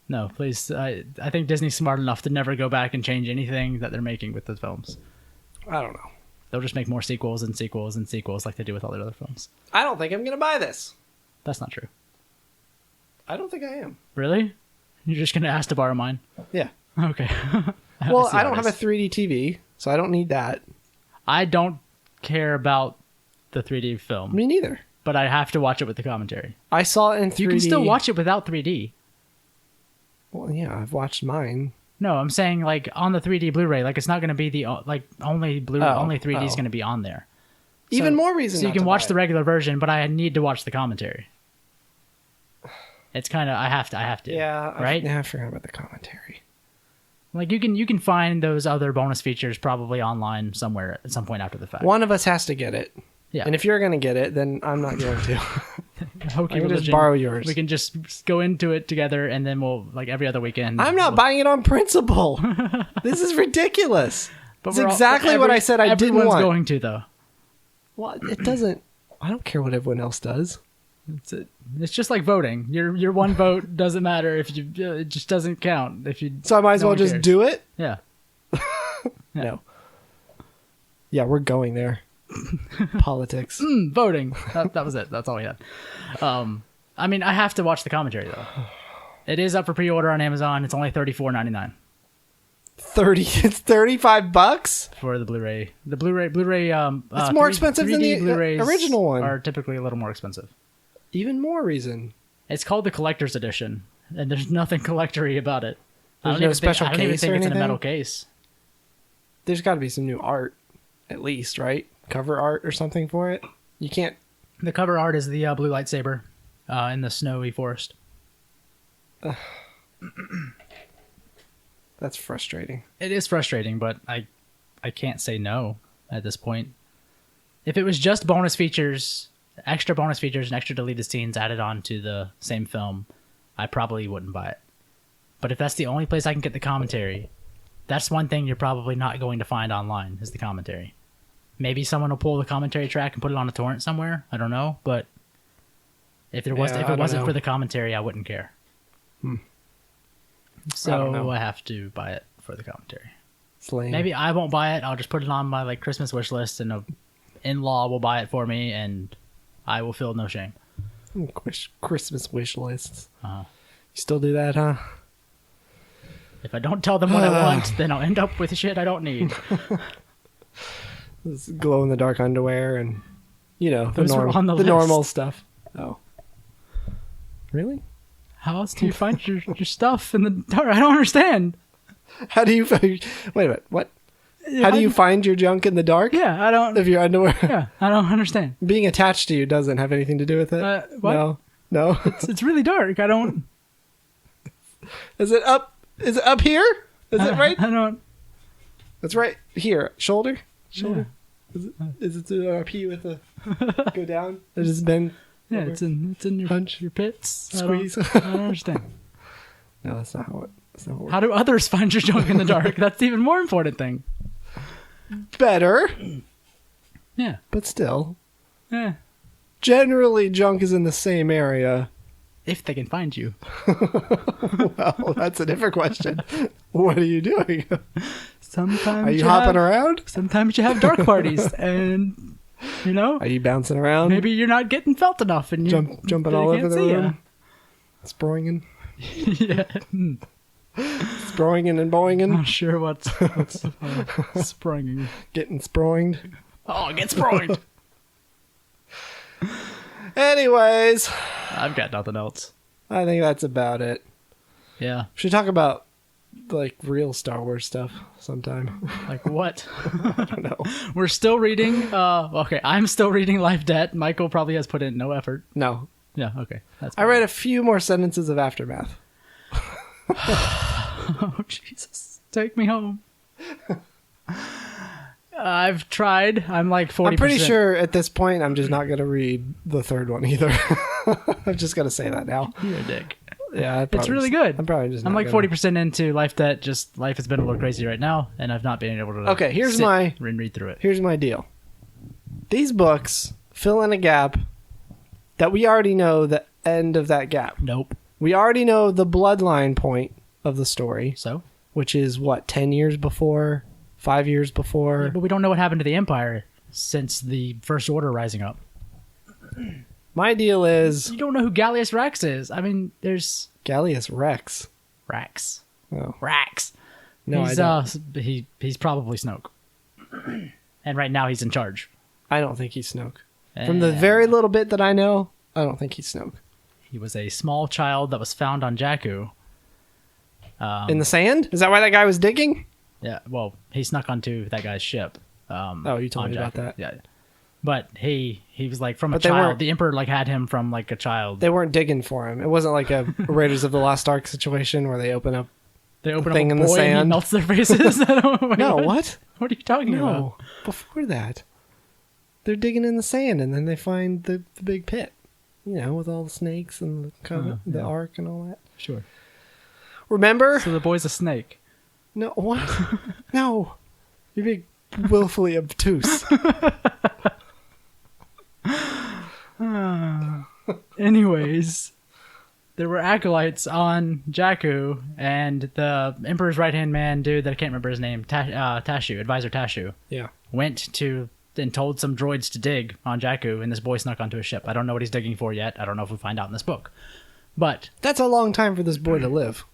No, please. I think Disney's smart enough to never go back and change anything that they're making with the films. I don't know. They'll just make more sequels and sequels and sequels like they do with all their other films. I don't think I'm going to buy this. That's not true. I don't think I am. Really? You're just going to ask to borrow mine? Yeah. Okay. Well, see I how don't it have a is. 3D TV, so I don't need that. I don't care about the 3D film, Me neither. but I have to watch it with the commentary. I saw it in 3D. You can still watch it without 3D. Well, yeah, I've watched mine. No, I'm saying like on the 3D Blu-ray, like it's not going to be the only 3D is going to be on there. Even more reason. So you not can to watch buy the it. regular version, but I need to watch the commentary. It's kind of I have to. Yeah. Right? I forgot about the commentary. Like you can find those other bonus features probably online somewhere at some point after the fact. One of us has to get it. Yeah. And if you're going to get it, then I'm not going to. Hokey I can just religion, borrow yours. We can just go into it together, and then we'll like every other weekend. I'm not buying it on principle. This is ridiculous. It's exactly what I said I didn't Everyone's want. going to though. Well, it doesn't. I don't care what everyone else does. It's just like voting. Your one vote doesn't matter if you. It just doesn't count if you. So I might as no well one just cares. do it. Yeah. No. Yeah, we're going there. Politics. Voting. That was it. That's all we had. I mean, I have to watch the commentary though. It is up for pre-order on Amazon. It's only $34.99 It's $35 for the Blu-ray. The Blu-ray. It's more expensive than 3D the Blu-rays original one. Are typically a little more expensive. Even more reason. It's called the collector's edition, and there's nothing collectory about it. There's no special I don't even case think or it's in a anything? metal case. There's got to be some new art, at least, right? Cover art or something for it. You can't. The cover art is the blue lightsaber in the snowy forest. That's frustrating. It is frustrating, but I can't say no at this point. If it was just bonus features, extra bonus features and extra deleted scenes added on to the same film, I probably wouldn't buy it. But if that's the only place I can get the commentary, that's one thing you're probably not going to find online is the commentary. Maybe someone will pull the commentary track and put it on a torrent somewhere. I don't know, but if it wasn't for the commentary, I wouldn't care. So know. I have to buy it for the commentary. It's lame. Maybe I won't buy it. I'll just put it on my like Christmas wish list, and a in-law will buy it for me, and I will feel no shame. Christmas wish lists. Uh-huh. You still do that, huh? If I don't tell them what I want, then I'll end up with shit I don't need. This glow in the dark underwear and the, Those were on the list. normal stuff. Oh. Really? How else do you find your stuff in the dark? I don't understand. How do you find... Wait a minute. What? How do you find your junk in the dark? Yeah, I don't... Of your underwear? Yeah, I don't understand. Being attached to you doesn't have anything to do with it? What? No? It's really dark. I don't... Is it up here? Is it right? I don't... It's right here. Shoulder? Yeah. Is it to up here with the... Go down? It just bend... Yeah, over? it's in your Punch. your pits. Squeeze. I don't understand. No, that's not how it works. How do others find your junk in the dark? That's the even more important thing. Better, Yeah. but still. Yeah. Generally, junk is in the same area. If they can find you. Well, that's a different question. What are you doing? Sometimes Are you hopping around? Sometimes you have dark parties, and Are you bouncing around? maybe you're not getting felt enough, and you Jumping they all over can't the see ya. room. Sproinging. Yeah. Sproinging and boinging. Not sure what's springing. Getting sproinged. Oh, get sprung. Anyways, I've got nothing else. I think that's about it. Yeah. We should talk about like real Star Wars stuff sometime. Like what? I don't know. We're still reading. Okay, I'm still reading Life Debt. Michael probably has put in no effort. No. Yeah. Okay. That's I read a few more sentences of Aftermath. Oh, Jesus. Take me home. I've tried. I'm like 40%. I'm pretty sure at this point I'm just not going to read the third one either. I'm just going to say that now. You're a dick. Yeah, It's really good. I'm probably just. I'm not like gonna- 40% into Life Debt. Just life has been a little crazy right now, and I've not been able to. Okay, here's sit my- and read through it. Here's my deal. These books fill in a gap that we already know the end of that gap. Nope. We already know the bloodline point of the story, So, which is what, 10 years before, 5 years before. but we don't know what happened to the Empire since the First Order rising up. My deal is You don't know who Gallius Rax is. I mean, there's Gallius Rex. Rax. Oh, Rax. no, he's, I don't. He's probably Snoke. And right now he's in charge. I don't think he's Snoke. From the very little bit that I know, I don't think he's Snoke. He was a small child that was found on Jakku. In the sand? Is that why that guy was digging? Yeah, well, he snuck onto that guy's ship. Oh, you told on me about Jakku. that. Yeah. But he was like from But a they child. weren't- The Emperor like had him from like a child. They weren't digging for him. It wasn't like a Raiders of the Lost Ark situation where they open up. They open thing up in a the boy and he sand. melts their faces. I don't, wait, No, what? What are you talking about? No, before that. They're digging in the sand and then they find the big pit. With all the snakes and the ark and all that. Sure. Remember? So the boy's a snake. No, what? No. You're being willfully obtuse. Anyways, there were acolytes on Jakku, and the Emperor's right-hand man, dude, that I can't remember his name, Tashu, Advisor Tashu, Yeah. went to and told some droids to dig on Jakku, and this boy snuck onto a ship. I don't know what he's digging for yet. I don't know if we find out in this book. But That's a long time for this boy to live.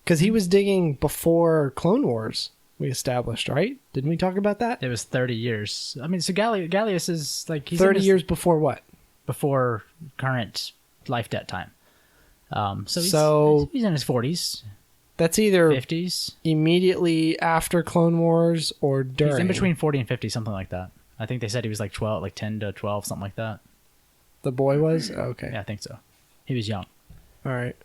Because he was digging before Clone Wars, we established, right? Didn't we talk about that? it was 30 years. I mean, so Gallius is like... he's 30 in his- years before what? before current Life Debt time. So- he's in his 40s, That's either 50s. immediately after Clone Wars or during. He's in between 40 and 50, something like that. I think they said he was like 12, like 10 to 12, something like that. The boy was? Okay. Yeah, I think so. He was young. All right.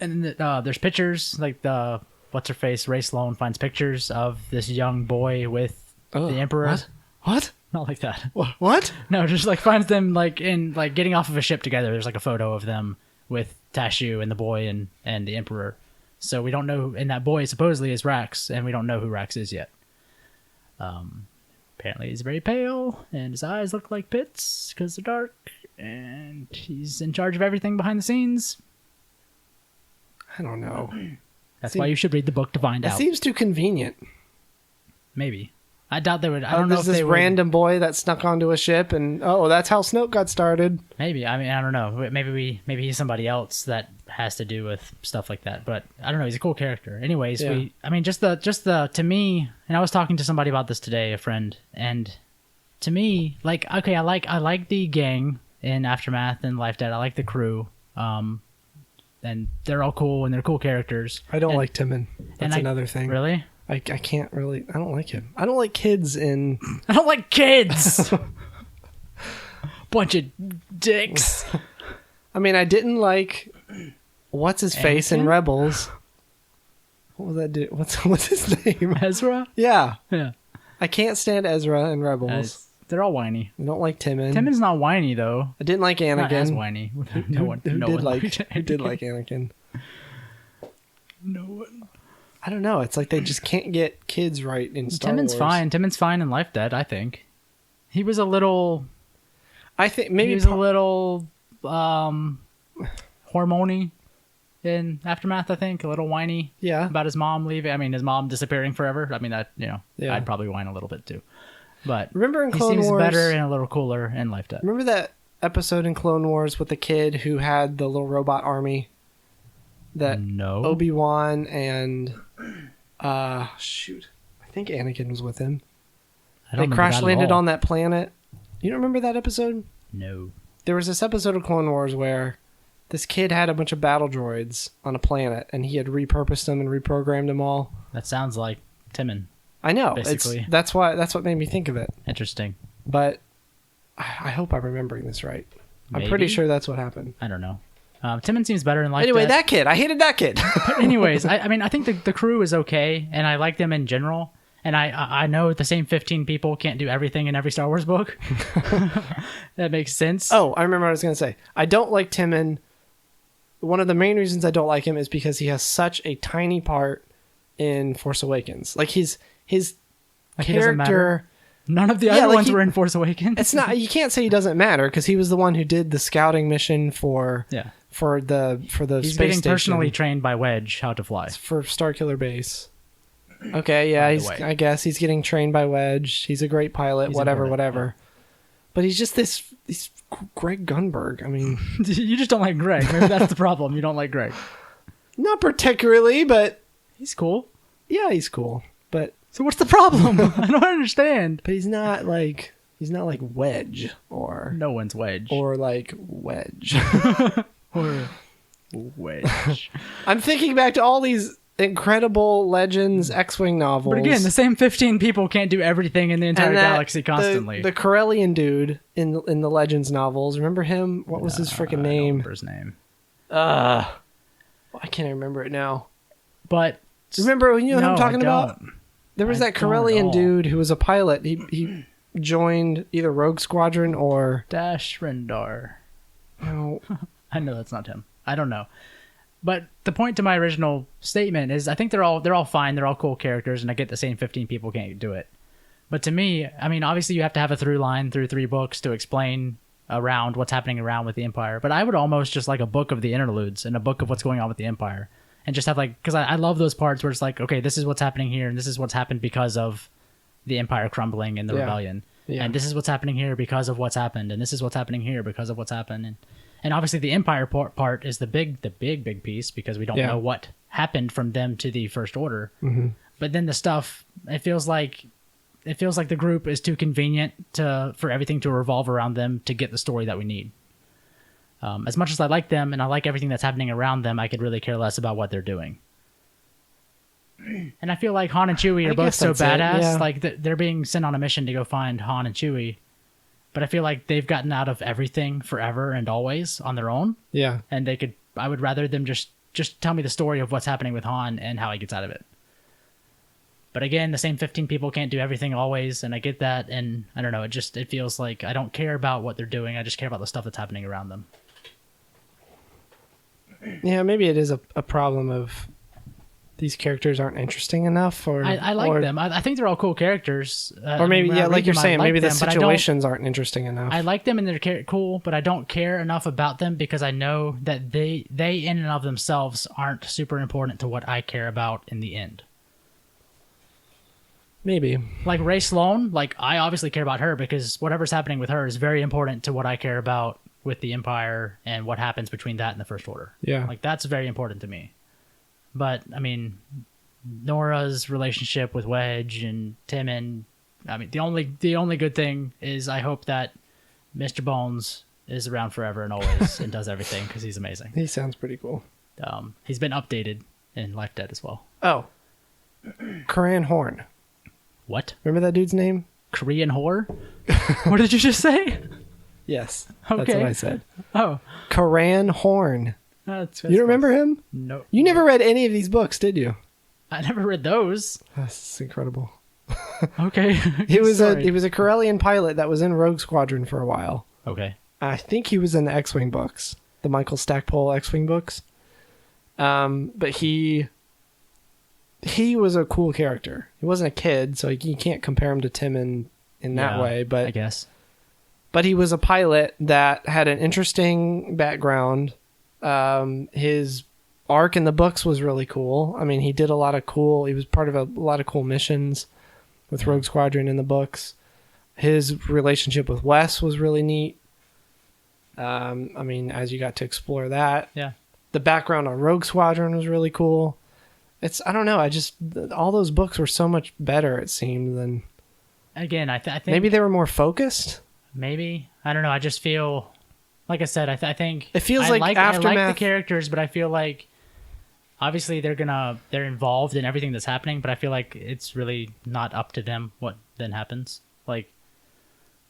And then there's pictures, like the what's her face, Ray Sloan finds pictures of this young boy with Oh, the Emperor. What? Not like that. What? No, just like finds them like in like getting off of a ship together. There's like a photo of them with Tashu and the boy and the Emperor. So we don't know, and that boy supposedly is Rax, and we don't know who Rax is yet. Apparently he's very pale, and his eyes look like pits because they're dark, and he's in charge of everything behind the scenes. I don't know. That's why you should read the book to find That out. seems too convenient. Maybe. I doubt they would. I don't know if There's they this would. random boy that snuck onto a ship, and that's how Snoke got started. Maybe. I mean, I don't know. Maybe he's somebody else that has to do with stuff like that. But I don't know. He's a cool character. Anyways, Yeah. just the to me, and I was talking to somebody about this today, a friend, and to me, like, okay, I like the gang in Aftermath and Life Dead. I like the crew. And they're all cool and they're cool characters. I don't like Timon. That's another thing. Really? I can't really. I don't like him. I don't like kids in. I don't like kids. Bunch of dicks. I mean, I didn't like what's his face in Anakin? Rebels. What was that dude? What's his name? Ezra? Yeah, Yeah. I can't stand Ezra in Rebels. They're all whiny. I don't like Timon. Timon's not whiny though. I didn't like Not as Anakin. whiny. Who did like Anakin? No one. I don't know. It's like they just can't get kids right in Star Timon's Wars. fine. Timon's fine in Life Dead, I think. He was a little I think maybe he was a little hormony in Aftermath, I think. A little whiny yeah. about his mom leaving. I mean, his mom disappearing forever. I mean, that, Yeah. I'd probably whine a little bit too. But Remember in he Clone seems Wars? better and a little cooler in Life Dead. Remember that episode in Clone Wars with the kid who had the little robot army that No. Obi-Wan and shoot, I think Anakin was with him. I don't They remember crash that at landed all. on that planet. You don't remember that episode? No. There was this episode of Clone Wars where this kid had a bunch of battle droids on a planet and he had repurposed them and reprogrammed them all. That sounds like Timon. I know. Basically. That's what made me think of it. Interesting. But I hope I'm remembering this right. I'm Maybe? pretty sure that's what happened. I don't know. Timon seems better in Life Anyway, Dead. that kid. I hated that kid. But anyways, I mean, I think the crew is okay, and I like them in general. And I know the same 15 people can't do everything in every Star Wars book. That makes sense. Oh, I remember what I was going to say. I don't like Timon. One of the main reasons I don't like him is because he has such a tiny part in Force Awakens. Like his Like, he doesn't matter? character. None of the Yeah, other like ones he- were in Force Awakens. It's not. You can't say he doesn't matter because he was the one who did the scouting mission for Yeah. the He's space getting station. personally trained by Wedge how to fly. For Starkiller Base. Okay, yeah, By the way. I guess he's getting trained by Wedge. He's a great pilot, He's whatever, important, whatever. But he's just he's Greg Gunberg. I mean, You just don't like Greg. Maybe that's the problem. You don't like Greg. not particularly, but He's cool. yeah, he's cool. But So what's the problem? I don't understand. he's not like Wedge or No one's Wedge. like Wedge. Or Wedge. I'm thinking back to all these incredible Legends X-Wing novels. But again, the same 15 people can't do everything in the entire And that- galaxy constantly. The Corellian dude in the Legends novels. Remember him? What was his freaking I don't name? remember his name. I can't remember it now. But Remember, you know who no, I'm talking I about? don't. There was I that don't at Corellian all. dude who was a pilot. He joined either Rogue Squadron or Dash Rendar. no. I know that's not him. I don't know. But the point to my original statement is I think they're all fine. They're all cool characters, and I get the same 15 people can't do it. But to me, I mean, obviously you have to have a through line through 3 books to explain around what's happening around with the Empire. But I would almost just like a book of the interludes and a book of what's going on with the Empire. And just have like, because I love those parts where it's like, okay, this is what's happening here, and this is what's happened because of the Empire crumbling and the Yeah. rebellion. Yeah. And this is what's happening here because of what's happened, and this is what's happening here because of what's happened. And obviously the Empire part is the big piece because we don't Yeah. know what happened from them to the First Order. Mm-hmm. But then the stuff, it feels like the group is too convenient for everything to revolve around them to get the story that we need. As much as I like them and I like everything that's happening around them, I could really care less about what they're doing. And I feel like Han and Chewie I are both guess so that's it, badass. yeah. Like they're being sent on a mission to go find Han and Chewie. But I feel like they've gotten out of everything forever and always on their own. Yeah. And I would rather them just tell me the story of what's happening with Han and how he gets out of it. But again, the same 15 people can't do everything always, and I get that, and I don't know, it feels like I don't care about what they're doing, I just care about the stuff that's happening around them. Yeah, maybe it is a problem of these characters aren't interesting enough, or I like them. I think they're all cool characters. Or maybe, when I yeah, read like you're them, I saying, like maybe the them, but situations aren't interesting enough. I like them and they're cool, but I don't care enough about them because I know that they in and of themselves aren't super important to what I care about in the end. Maybe. Like Ray Sloan, like I obviously care about her because whatever's happening with her is very important to what I care about with the Empire and what happens between that and the First Order. Yeah. Like that's very important to me. But I mean, Nora's relationship with Wedge and Timon, I mean, the only good thing is I hope that Mr. Bones is around forever and always and does everything because he's amazing. He sounds pretty cool. He's been updated in Life Dead as well. Oh. Koran Horn. What? Remember that dude's name? Korean whore? What did you just say? Yes. Okay. That's what I said. Oh. Koran Horn. That's You don't remember him? No. You never read any of these books, did you? I never read those. That's incredible. Okay. He was Sorry. a Corellian pilot that was in Rogue Squadron for a while. Okay. I think he was in the X-Wing books, the Michael Stackpole X-Wing books. But he was a cool character. He wasn't a kid, so you can't compare him to Timon in that way. But I guess. But he was a pilot that had an interesting background. His arc in the books was really cool. I mean, he did a lot of cool. He was part of a lot of cool missions with Rogue Squadron in the books. His relationship with Wes was really neat. I mean, as you got to explore that, Yeah. the background on Rogue Squadron was really cool. I don't know. All those books were so much better, it seemed, than Again, I think maybe they were more focused. Maybe. I don't know. I just feel, like I said, I think It feels I like I like Aftermath- the characters, but I feel like obviously they're involved in everything that's happening, but I feel like it's really not up to them what then happens. Like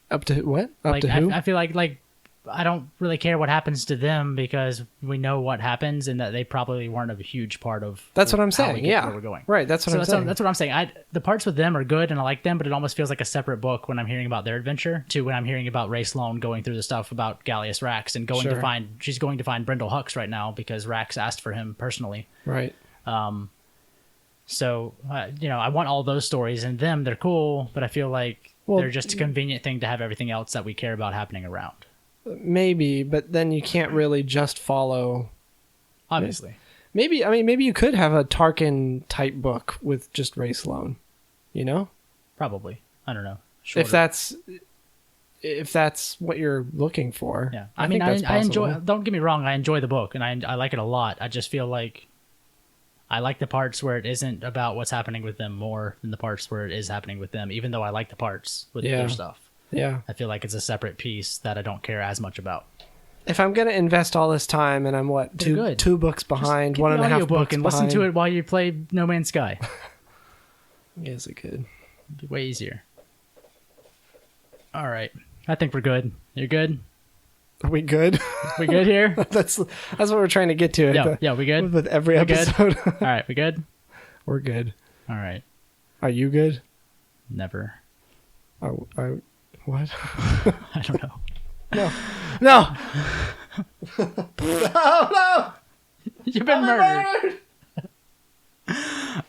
Up to what? Up like to who? I feel like I don't really care what happens to them because we know what happens and that they probably weren't a huge part of. That's what I'm how we saying. get Yeah, where we're going. right. That's what I'm saying. That's what I'm saying. The parts with them are good and I like them, but it almost feels like a separate book when I'm hearing about their adventure to when I'm hearing about Ray Sloan going through the stuff about Gallius Rax and going Sure. she's going to find Brindle Hux right now because Rax asked for him personally. Right. So I want all those stories and them. They're cool, but I feel like they're just a convenient thing to have everything else that we care about happening around. Maybe, but then you can't really just follow. Obviously. Maybe you could have a Tarkin type book with just Ray Sloan, you know? Probably. I don't know. If that's what you're looking for. Yeah. I mean, think that's I enjoy, possible. don't get me wrong, I enjoy the book and I like it a lot. I just feel like I like the parts where it isn't about what's happening with them more than the parts where it is happening with them, even though I like the parts with their stuff. Yeah. I feel like it's a separate piece that I don't care as much about. If I'm gonna invest all this time and I'm two books behind, Get one the and a half audiobook books and behind. listen to it while you play No Man's Sky. Yes, it could. It'd be way easier. All right. I think we're good. You're good? Are we good? We good here? That's what we're trying to get to. Yeah, we good? With every We good? episode. All right, we good? We're good. All right. Are you good? Never. What? I don't know. No. No! You've been murdered.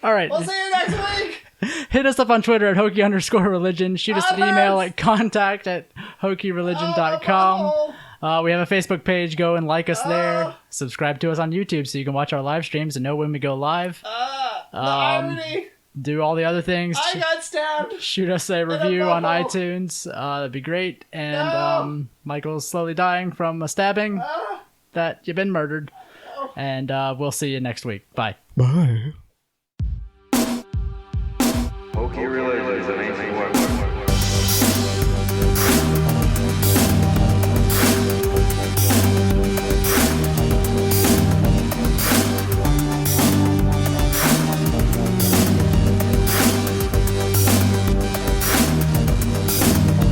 All right. We'll see you next week. Hit us up on Twitter at Hokey_religion. Shoot us an email at contact@hokeyreligion.com. We have a Facebook page. Go and like us there. Subscribe to us on YouTube so you can watch our live streams and know when we go live. The irony. Do all the other things. I got stabbed. Shoot us a review on iTunes. That'd be great. And Michael's slowly dying from a stabbing. That you've been murdered. And we'll see you next week. Bye. Bye. Hokey religion is an ancient weapon.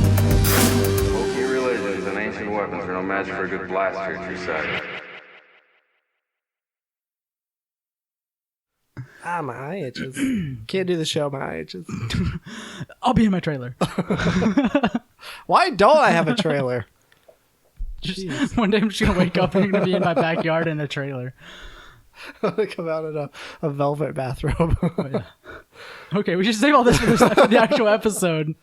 Hokey religions and ancient weapons are no match for a good blaster at your side. My eye itches. Can't do the show. My eye itches. I'll be in my trailer. Why don't I have a trailer? One day I'm just going to wake up and you're going to be in my backyard in a trailer. They come out in a velvet bathrobe. Oh, yeah. Okay, we should save all this for the actual episode.